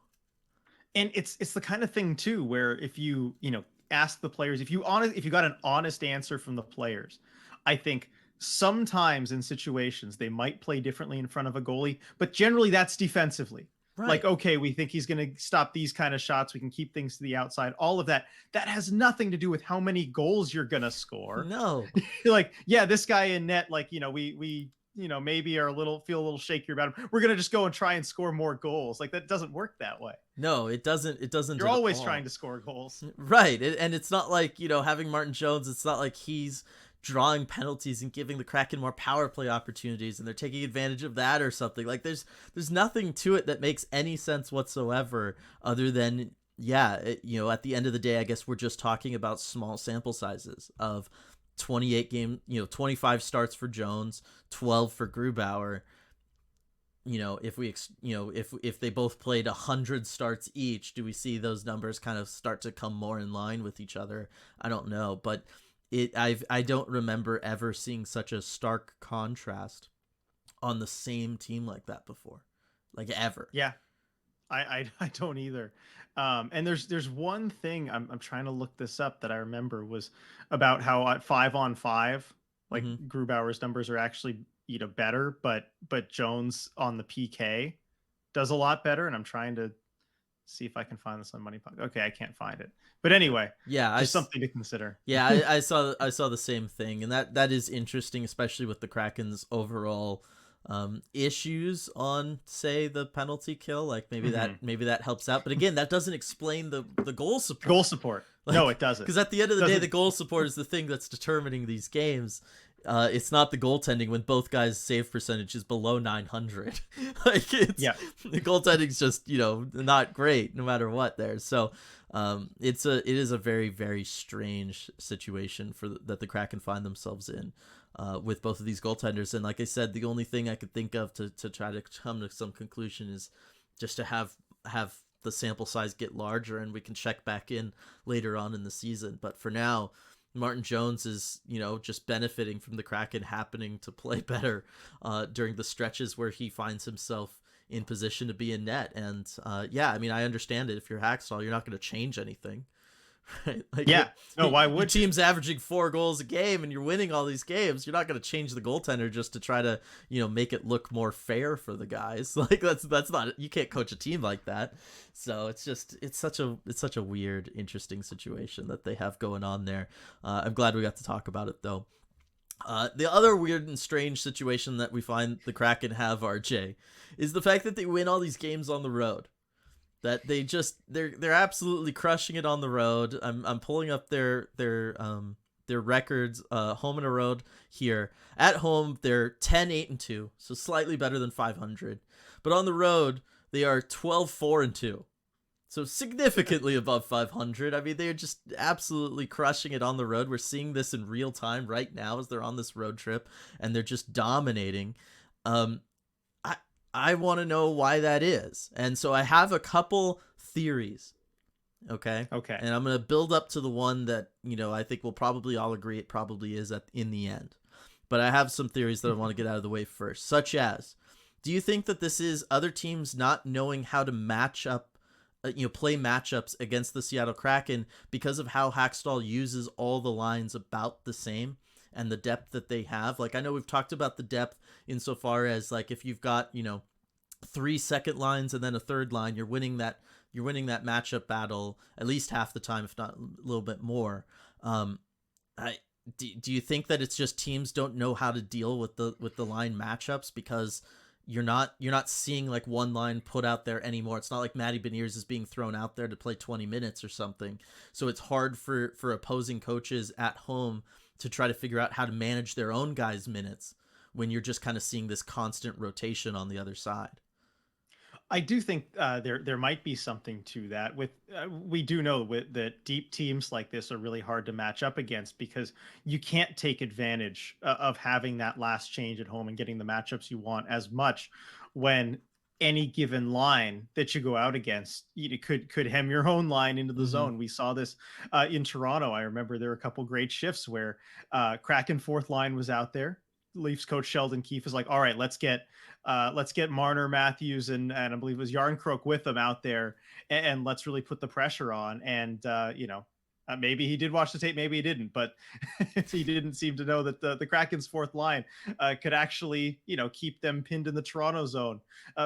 Speaker 2: And it's the kind of thing, too, where if you ask the players, if you got an honest answer from the players, I think sometimes in situations they might play differently in front of a goalie, but generally that's defensively.
Speaker 1: Right.
Speaker 2: Like, okay, we think he's going to stop these kind of shots. We can keep things to the outside. All of that. That has nothing to do with how many goals you're going to score.
Speaker 1: No.
Speaker 2: Like, yeah, this guy in net, like, we maybe are feel a little shakier about him. We're going to just go and try and score more goals. Like, that doesn't work that way.
Speaker 1: No, it doesn't. It doesn't.
Speaker 2: You're always trying to score goals.
Speaker 1: Right. And it's not like, having Martin Jones, it's not like he's drawing penalties and giving the Kraken more power play opportunities and they're taking advantage of that or something. Like, there's nothing to it that makes any sense whatsoever other than, at the end of the day, I guess we're just talking about small sample sizes of 25 starts for Jones, 12 for Grubauer. If they both played 100 starts each, do we see those numbers kind of start to come more in line with each other? I don't know, but I don't remember ever seeing such a stark contrast on the same team like that before, like ever.
Speaker 2: Yeah, I don't either. And there's one thing I'm trying to look this up that I remember was about how at 5-on-5, like Grubauer's numbers are actually better, but Jones on the PK does a lot better. And I'm trying to see if I can find this on Money Puck. Okay, I can't find it. But anyway, just something to consider.
Speaker 1: Yeah, I saw the same thing, and that is interesting, especially with the Kraken's overall issues on, say, the penalty kill. Like, maybe that helps out. But again, that doesn't explain the goal support.
Speaker 2: Goal support. Like, no, it doesn't.
Speaker 1: Because at the end of the day, the goal support is the thing that's determining these games. It's not the goaltending when both guys' save percentage is below 900. Like, the goaltending's just not great no matter what there. So it is a very, very strange situation that the Kraken find themselves in with both of these goaltenders. And like I said, the only thing I could think of to try to come to some conclusion is just to have the sample size get larger, and we can check back in later on in the season. But for now, Martin Jones is, just benefiting from the Kraken happening to play better during the stretches where he finds himself in position to be in net. And I mean, I understand it. If you're Hacksaw, you're not going to change anything. Right? Like,
Speaker 2: why would
Speaker 1: your team's averaging 4 goals a game and you're winning all these games? You're not going to change the goaltender just to try to make it look more fair for the guys. Like, that's not, you can't coach a team like that. So it's such a weird, interesting situation that they have going on there. I'm glad we got to talk about it though. The other weird and strange situation that we find the have, RJ, is the fact that they win all these games on the road. That they're absolutely crushing it on the road. I'm pulling up their records home and a road here. At home they're 10-8-2, so slightly better than 500. But on the road they are 12-4-2. So significantly above 500. I mean, they're just absolutely crushing it on the road. We're seeing this in real time right now as they're on this road trip and they're just dominating. I want to know why that is. And so I have a couple theories. Okay. And I'm going to build up to the one that, I think we'll probably all agree it probably is in the end. But I have some theories that I want to get out of the way first, such as, do you think that this is other teams not knowing how to match up play matchups against the Seattle Kraken because of how Hackstall uses all the lines about the same and the depth that they have. Like I know we've talked about the depth insofar as like if you've got, 3 second lines and then a third line, you're winning that matchup battle at least half the time, if not a little bit more. I do you think that it's just teams don't know how to deal with the line matchups because you're not seeing like one line put out there anymore. It's not like Matty Beniers is being thrown out there to play 20 minutes or something. So it's hard for opposing coaches at home to try to figure out how to manage their own guys' minutes when you're just kind of seeing this constant rotation on the other side.
Speaker 2: I do think there might be something to that. With we do know that deep teams like this are really hard to match up against because you can't take advantage of having that last change at home and getting the matchups you want as much when any given line that you go out against could hem your own line into the
Speaker 1: Mm-hmm.
Speaker 2: zone. We saw this in Toronto. I remember there were a couple great shifts where Kraken fourth line was out there. Leafs coach Sheldon Keefe is like, all right, let's get Marner, Matthews, and I believe it was Yarncroke with them out there, and let's really put the pressure on. And maybe he did watch the tape, maybe he didn't, but he didn't seem to know that the Kraken's fourth line could actually keep them pinned in the Toronto zone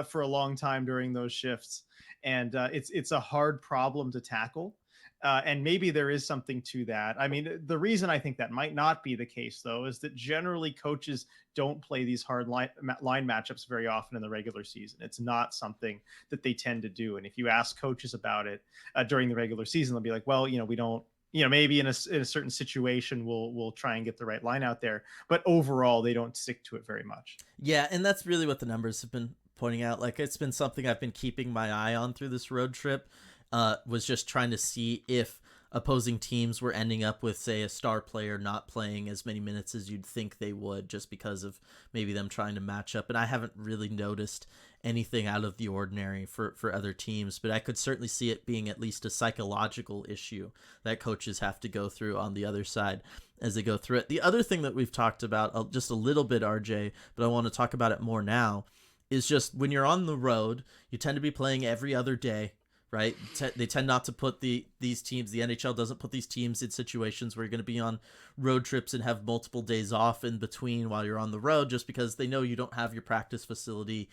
Speaker 2: for a long time during those shifts. And it's a hard problem to tackle. And maybe there is something to that. I mean, the reason I think that might not be the case, though, is that generally coaches don't play these hard line matchups very often in the regular season. It's not something that they tend to do. And if you ask coaches about it during the regular season, they'll be like, well, we don't. Maybe in a certain situation, we'll try and get the right line out there. But overall, they don't stick to it very much.
Speaker 1: Yeah, and that's really what the numbers have been pointing out. Like it's been something I've been keeping my eye on through this road trip. Was just trying to see if opposing teams were ending up with, say, a star player not playing as many minutes as you'd think they would, just because of maybe them trying to match up. And I haven't really noticed anything out of the ordinary for other teams, but I could certainly see it being at least a psychological issue that coaches have to go through on the other side as they go through it. The other thing that we've talked about just a little bit, RJ, but I want to talk about it more now, is just when you're on the road, you tend to be playing every other day, right? They tend not to put these teams, the NHL doesn't put these teams in situations where you're going to be on road trips and have multiple days off in between while you're on the road, just because they know you don't have your practice facility.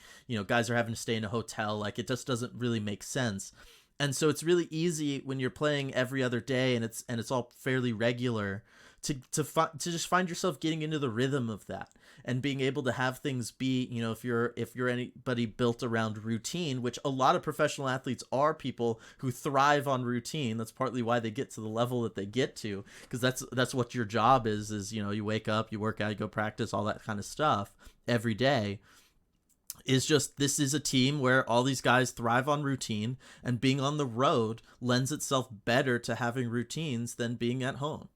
Speaker 1: Guys are having to stay in a hotel. Like it just doesn't really make sense. And so it's really easy when you're playing every other day and it's all fairly regular to just find yourself getting into the rhythm of that and being able to have things be, if you're anybody built around routine, which a lot of professional athletes are people who thrive on routine. That's partly why they get to the level that they get to, because that's what your job is you wake up, you work out, you go practice, all that kind of stuff every day. Is just, this is a team where all these guys thrive on routine, and being on the road lends itself better to having routines than being at home.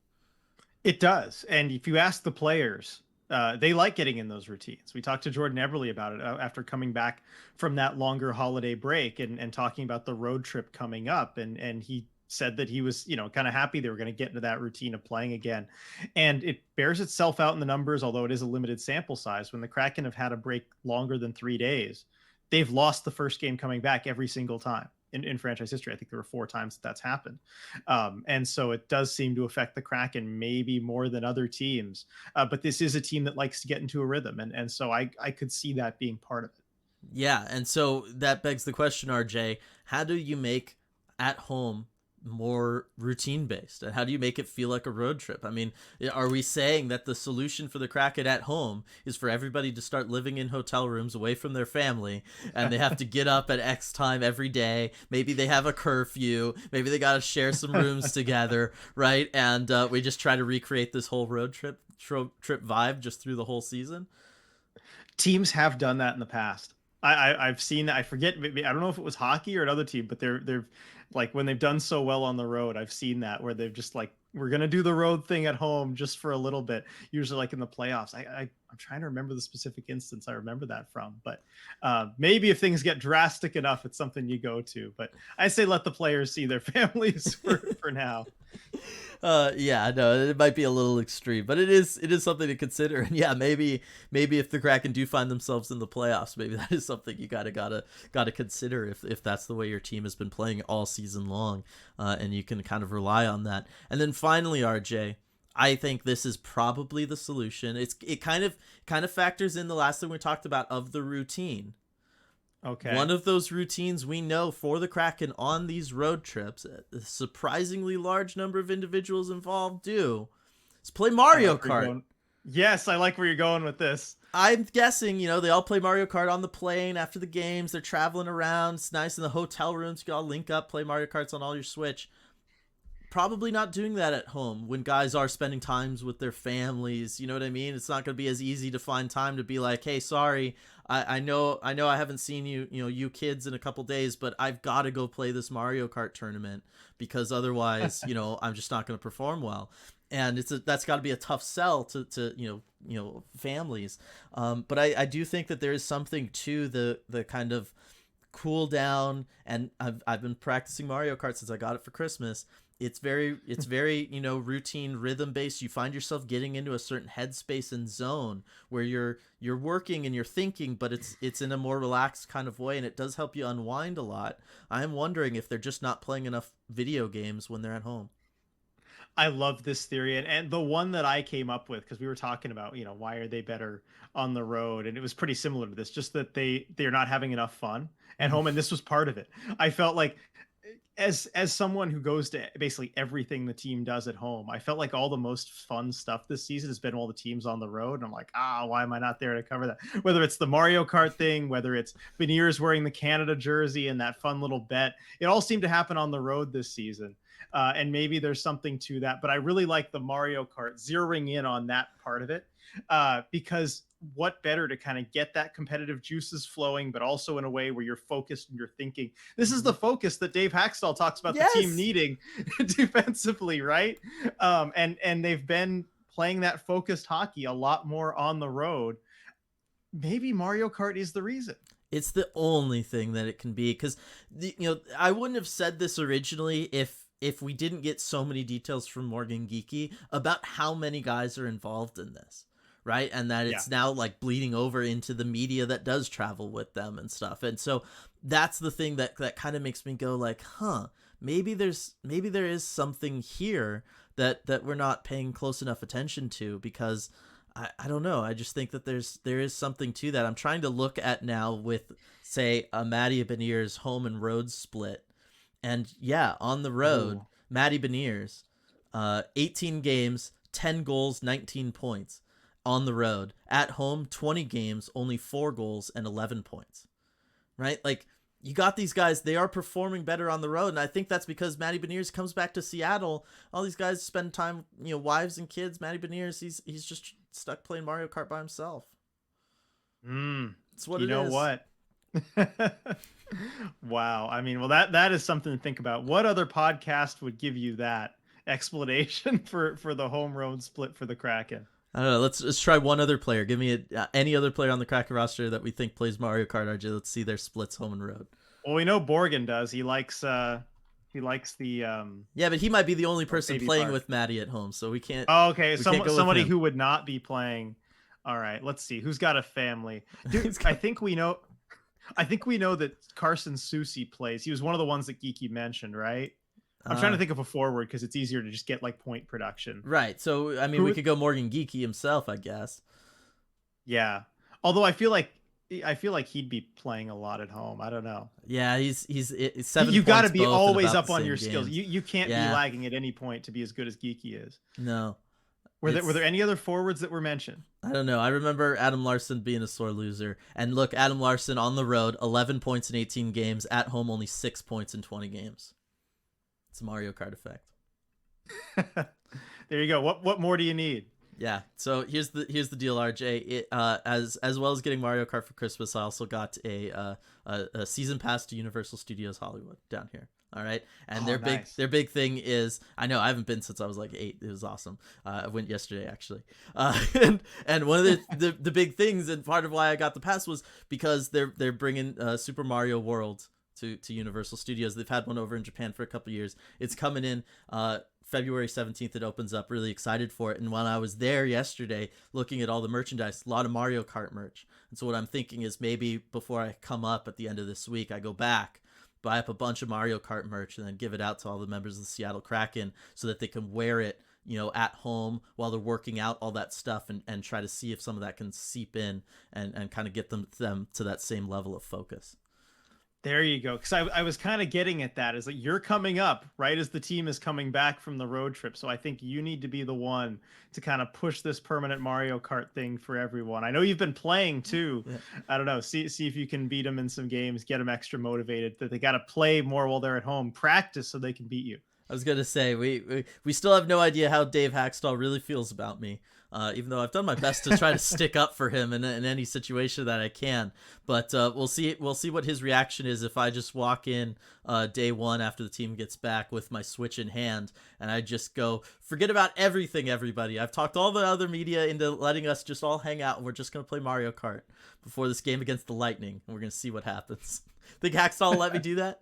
Speaker 2: It does. And if you ask the players, they like getting in those routines. We talked to Jordan Eberle about it after coming back from that longer holiday break and talking about the road trip coming up. And he said that he was, kind of happy they were going to get into that routine of playing again. And it bears itself out in the numbers, although it is a limited sample size. When the Kraken have had a break longer than 3 days, they've lost the first game coming back every single time. In franchise history, I think there were 4 times that's happened. And so it does seem to affect the Kraken maybe more than other teams. But this is a team that likes to get into a rhythm. And so I could see that being part of it.
Speaker 1: Yeah, and so that begs the question, RJ, how do you make at home more routine based, and how do you make it feel like a road trip? I mean, are we saying that the solution for the Kraken at home is for everybody to start living in hotel rooms away from their family, and they have to get up at X time every day? Maybe they have a curfew, maybe they got to share some rooms together, right? And we just try to recreate this whole road trip vibe just through the whole season.
Speaker 2: Teams have done that in the past. I've seen, I forget, maybe, I don't know if it was hockey or another team, but they're like, when they've done so well on the road, I've seen that where they've just like, we're gonna do the road thing at home just for a little bit. Usually, like in the playoffs. I'm trying to remember the specific instance I remember that from, but maybe if things get drastic enough, it's something you go to. But I say let the players see their families for now.
Speaker 1: Yeah, no, it might be a little extreme, but it is something to consider. And yeah, maybe if the Kraken do find themselves in the playoffs, maybe that is something you gotta consider if that's the way your team has been playing all season long, and you can kind of rely on that. And then finally, RJ, I think this is probably the solution. It kind of factors in the last thing we talked about of the routine.
Speaker 2: Okay.
Speaker 1: One of those routines we know for the Kraken on these road trips, a surprisingly large number of individuals involved do, is play
Speaker 2: I
Speaker 1: Mario
Speaker 2: like where you're
Speaker 1: Kart.
Speaker 2: going. Yes, I like where you're going with this.
Speaker 1: I'm guessing, they all play Mario Kart on the plane after the games. They're traveling around. It's nice in the hotel rooms. You can all link up, play Mario Karts on all your Switch. Probably not doing that at home when guys are spending times with their families. You know what I mean? It's not going to be as easy to find time to be like, hey, sorry, I know I haven't seen you kids in a couple days, but I've got to go play this Mario Kart tournament because otherwise, I'm just not going to perform well. And that's got to be a tough sell to families. But I do think that there is something to the kind of cool down, and I've been practicing Mario Kart since I got it for Christmas. It's very routine, rhythm based. You find yourself getting into a certain headspace and zone where you're working and you're thinking, but it's in a more relaxed kind of way, and it does help you unwind a lot. I'm wondering if they're just not playing enough video games when they're at home.
Speaker 2: I love this theory, and the one that I came up with, because we were talking about, why are they better on the road, and it was pretty similar to this, just that they're not having enough fun at home, and this was part of it. I felt like, as someone who goes to basically everything the team does at home, I felt like all the most fun stuff this season has been all the teams on the road. And I'm like, why am I not there to cover that? Whether it's the Mario Kart thing, whether it's Beniers wearing the Canada jersey and that fun little bet, it all seemed to happen on the road this season. And maybe there's something to that, but I really like the Mario Kart zeroing in on that part of it, because what better to kind of get that competitive juices flowing, but also in a way where you're focused and you're thinking. This is the focus that Dave Haxtell talks about the team
Speaker 1: Yes.
Speaker 2: needing defensively, right? And they've been playing that focused hockey a lot more on the road. Maybe Mario Kart is the reason.
Speaker 1: It's the only thing that it can be, because I wouldn't have said this originally if we didn't get so many details from Morgan Geeky about how many guys are involved in this, right? And that it's now like bleeding over into the media that does travel with them and stuff. And so that's the thing that kind of makes me go like, maybe there is something here that we're not paying close enough attention to, because I don't know. I just think that there is something to that. I'm trying to look at now with, say, a Matty Beniers home and road split. And yeah, on the road,
Speaker 2: Ooh.
Speaker 1: Matty Beniers, 18 games, 10 goals, 19 points on the road. At home, 20 games, only 4 goals and 11 points. Right? Like, you got these guys, they are performing better on the road, and I think that's because Matty Beniers comes back to Seattle. All these guys spend time, wives and kids. Matty Beniers, he's just stuck playing Mario Kart by himself. It's what it is.
Speaker 2: You know what? Wow. I mean, well, that is something to think about. What other podcast would give you that explanation for the home road split for the Kraken?
Speaker 1: I don't know. Let's try one other player. Give me any other player on the Kraken roster that we think plays Mario Kart. RJ, let's see their splits home and road.
Speaker 2: Well, we know Borgen does. He likes the
Speaker 1: Yeah, but he might be the only person playing
Speaker 2: Park
Speaker 1: with Matty at home, so we can't.
Speaker 2: Oh, okay. Somebody
Speaker 1: him.
Speaker 2: who would not be playing. All right, let's see. Who's got a family? Dude, I think we know that Carson Soucy plays. He was one of the ones that Geeky mentioned, right? I'm trying to think of a forward because it's easier to just get like point production.
Speaker 1: Right. So, I mean, we could go Morgan Geeky himself, I guess.
Speaker 2: Yeah. Although I feel like he'd be playing a lot at home. I don't know.
Speaker 1: Yeah, he's 7
Speaker 2: You got to
Speaker 1: points
Speaker 2: be
Speaker 1: both
Speaker 2: always
Speaker 1: in about
Speaker 2: up
Speaker 1: the
Speaker 2: on
Speaker 1: same
Speaker 2: your skills.
Speaker 1: games.
Speaker 2: You can't be lagging at any point to be as good as Geeky is.
Speaker 1: No.
Speaker 2: Were there any other forwards that were mentioned?
Speaker 1: I don't know. I remember Adam Larson being a sore loser. And look, Adam Larson on the road, 11 points in 18 games. At home, only 6 points in 20 games. It's a Mario Kart effect.
Speaker 2: There you go. What more do you need?
Speaker 1: Yeah. So here's the deal, RJ. As well as getting Mario Kart for Christmas, I also got a season pass to Universal Studios Hollywood down here. All right, and their big thing is, I know I haven't been since I was like 8. It was awesome. I went yesterday actually, and one of the big things, and part of why I got the pass was because they're bringing Super Mario World to Universal Studios. They've had one over in Japan for a couple years. It's coming in February 17th it opens up. Really excited for it. And when I was there yesterday looking at all the merchandise, a lot of Mario Kart merch. And so what I'm thinking is maybe before I come up at the end of this week, I go back, buy up a bunch of Mario Kart merch, and then give it out to all the members of the Seattle Kraken so that they can wear it, at home while they're working out, all that stuff, and try to see if some of that can seep in and kind of get them to that same level of focus.
Speaker 2: There you go. Because I was kind of getting at that, is that you're coming up right as the team is coming back from the road trip. So I think you need to be the one to kind of push this permanent Mario Kart thing for everyone. I know you've been playing too. Yeah. I don't know. See if you can beat them in some games, get them extra motivated, that they got to play more while they're at home, practice so they can beat you.
Speaker 1: I was going to say, we still have no idea how Dave Hackstall really feels about me. Even though I've done my best to try to stick up for him in any situation that I can, but we'll see what his reaction is if I just walk in day one after the team gets back with my Switch in hand and I just go, forget about everything, everybody. I've talked all the other media into letting us just all hang out, and we're just gonna play Mario Kart before this game against the Lightning, and we're gonna see what happens. Think Hackstall will let me do that?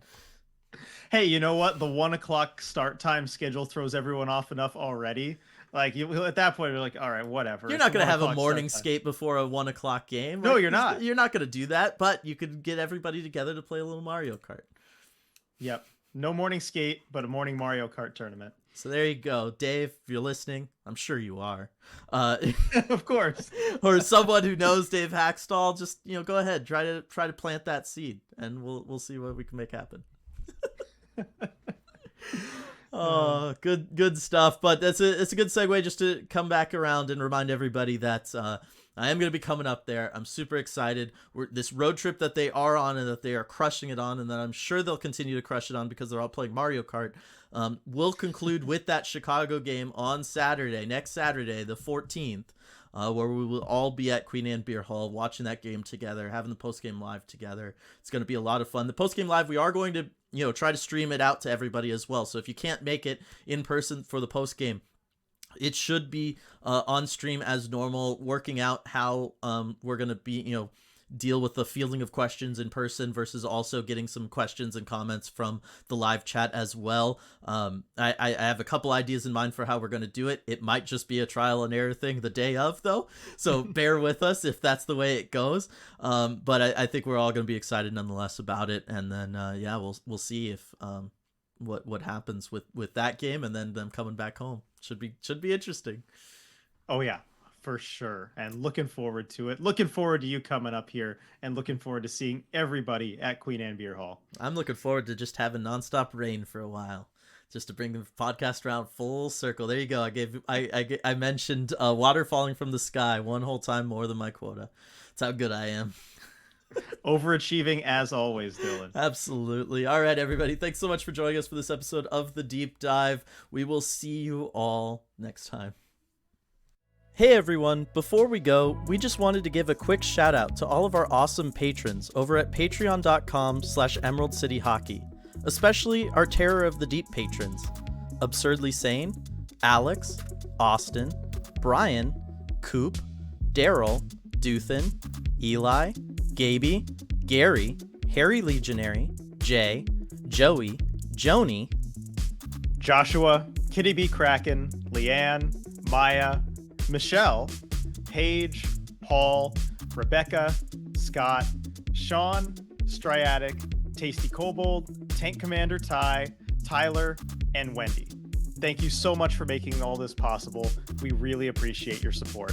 Speaker 2: Hey, you know what? The 1 o'clock start time schedule throws everyone off enough already. Like, at that point, you're like, all right, whatever.
Speaker 1: You're not going to have a morning skate before a 1 o'clock game.
Speaker 2: No, you're not.
Speaker 1: You're not going to do that, but you could get everybody together to play a little Mario Kart.
Speaker 2: Yep. No morning skate, but a morning Mario Kart tournament.
Speaker 1: So there you go. Dave, if you're listening, I'm sure you are.
Speaker 2: Of course.
Speaker 1: Or someone who knows Dave Hackstall, just, go ahead. Try to plant that seed, and we'll see what we can make happen. Oh, good stuff. But it's a good segue just to come back around and remind everybody that I am going to be coming up there. I'm super excited. This road trip that they are on and that they are crushing it on, and that I'm sure they'll continue to crush it on because they're all playing Mario Kart, will conclude with that Chicago game on next Saturday, the 14th, where we will all be at Queen Anne Beer Hall watching that game together, having the post-game live together. It's going to be a lot of fun. The post-game live, we are going to try to stream it out to everybody as well. So if you can't make it in person for the post-game, it should be on stream as normal, working out how we're going to be, deal with the fielding of questions in person versus also getting some questions and comments from the live chat as well. I have a couple ideas in mind for how we're going to do it. It might just be a trial and error thing the day of, though, so bear with us if that's the way it goes. But I think we're all going to be excited nonetheless about it, and then we'll see if what happens with that game, and then them coming back home. Should be interesting.
Speaker 2: Oh yeah, for sure. And looking forward to it. Looking forward to you coming up here, and looking forward to seeing everybody at Queen Anne Beer Hall.
Speaker 1: I'm looking forward to just having nonstop rain for a while, just to bring the podcast around full circle. There you go. I mentioned water falling from the sky one whole time more than my quota. That's how good I am.
Speaker 2: Overachieving as always, Dylan.
Speaker 1: Absolutely. All right, everybody. Thanks so much for joining us for this episode of The Deep Dive. We will see you all next time. Hey everyone, before we go, we just wanted to give a quick shout out to all of our awesome patrons over at patreon.com/Emerald City Hockey, especially our Terror of the Deep patrons: Absurdly Sane, Alex, Austin, Brian, Coop, Daryl, Duthin, Eli, Gaby, Gary, Harry Legionary, Jay, Joey, Joni,
Speaker 2: Joshua, Kitty B. Kraken, Leanne, Maya, Michelle, Paige, Paul, Rebecca, Scott, Sean, Striatic, Tasty Kobold, Tank Commander Ty, Tyler, and Wendy. Thank you so much for making all this possible. We really appreciate your support.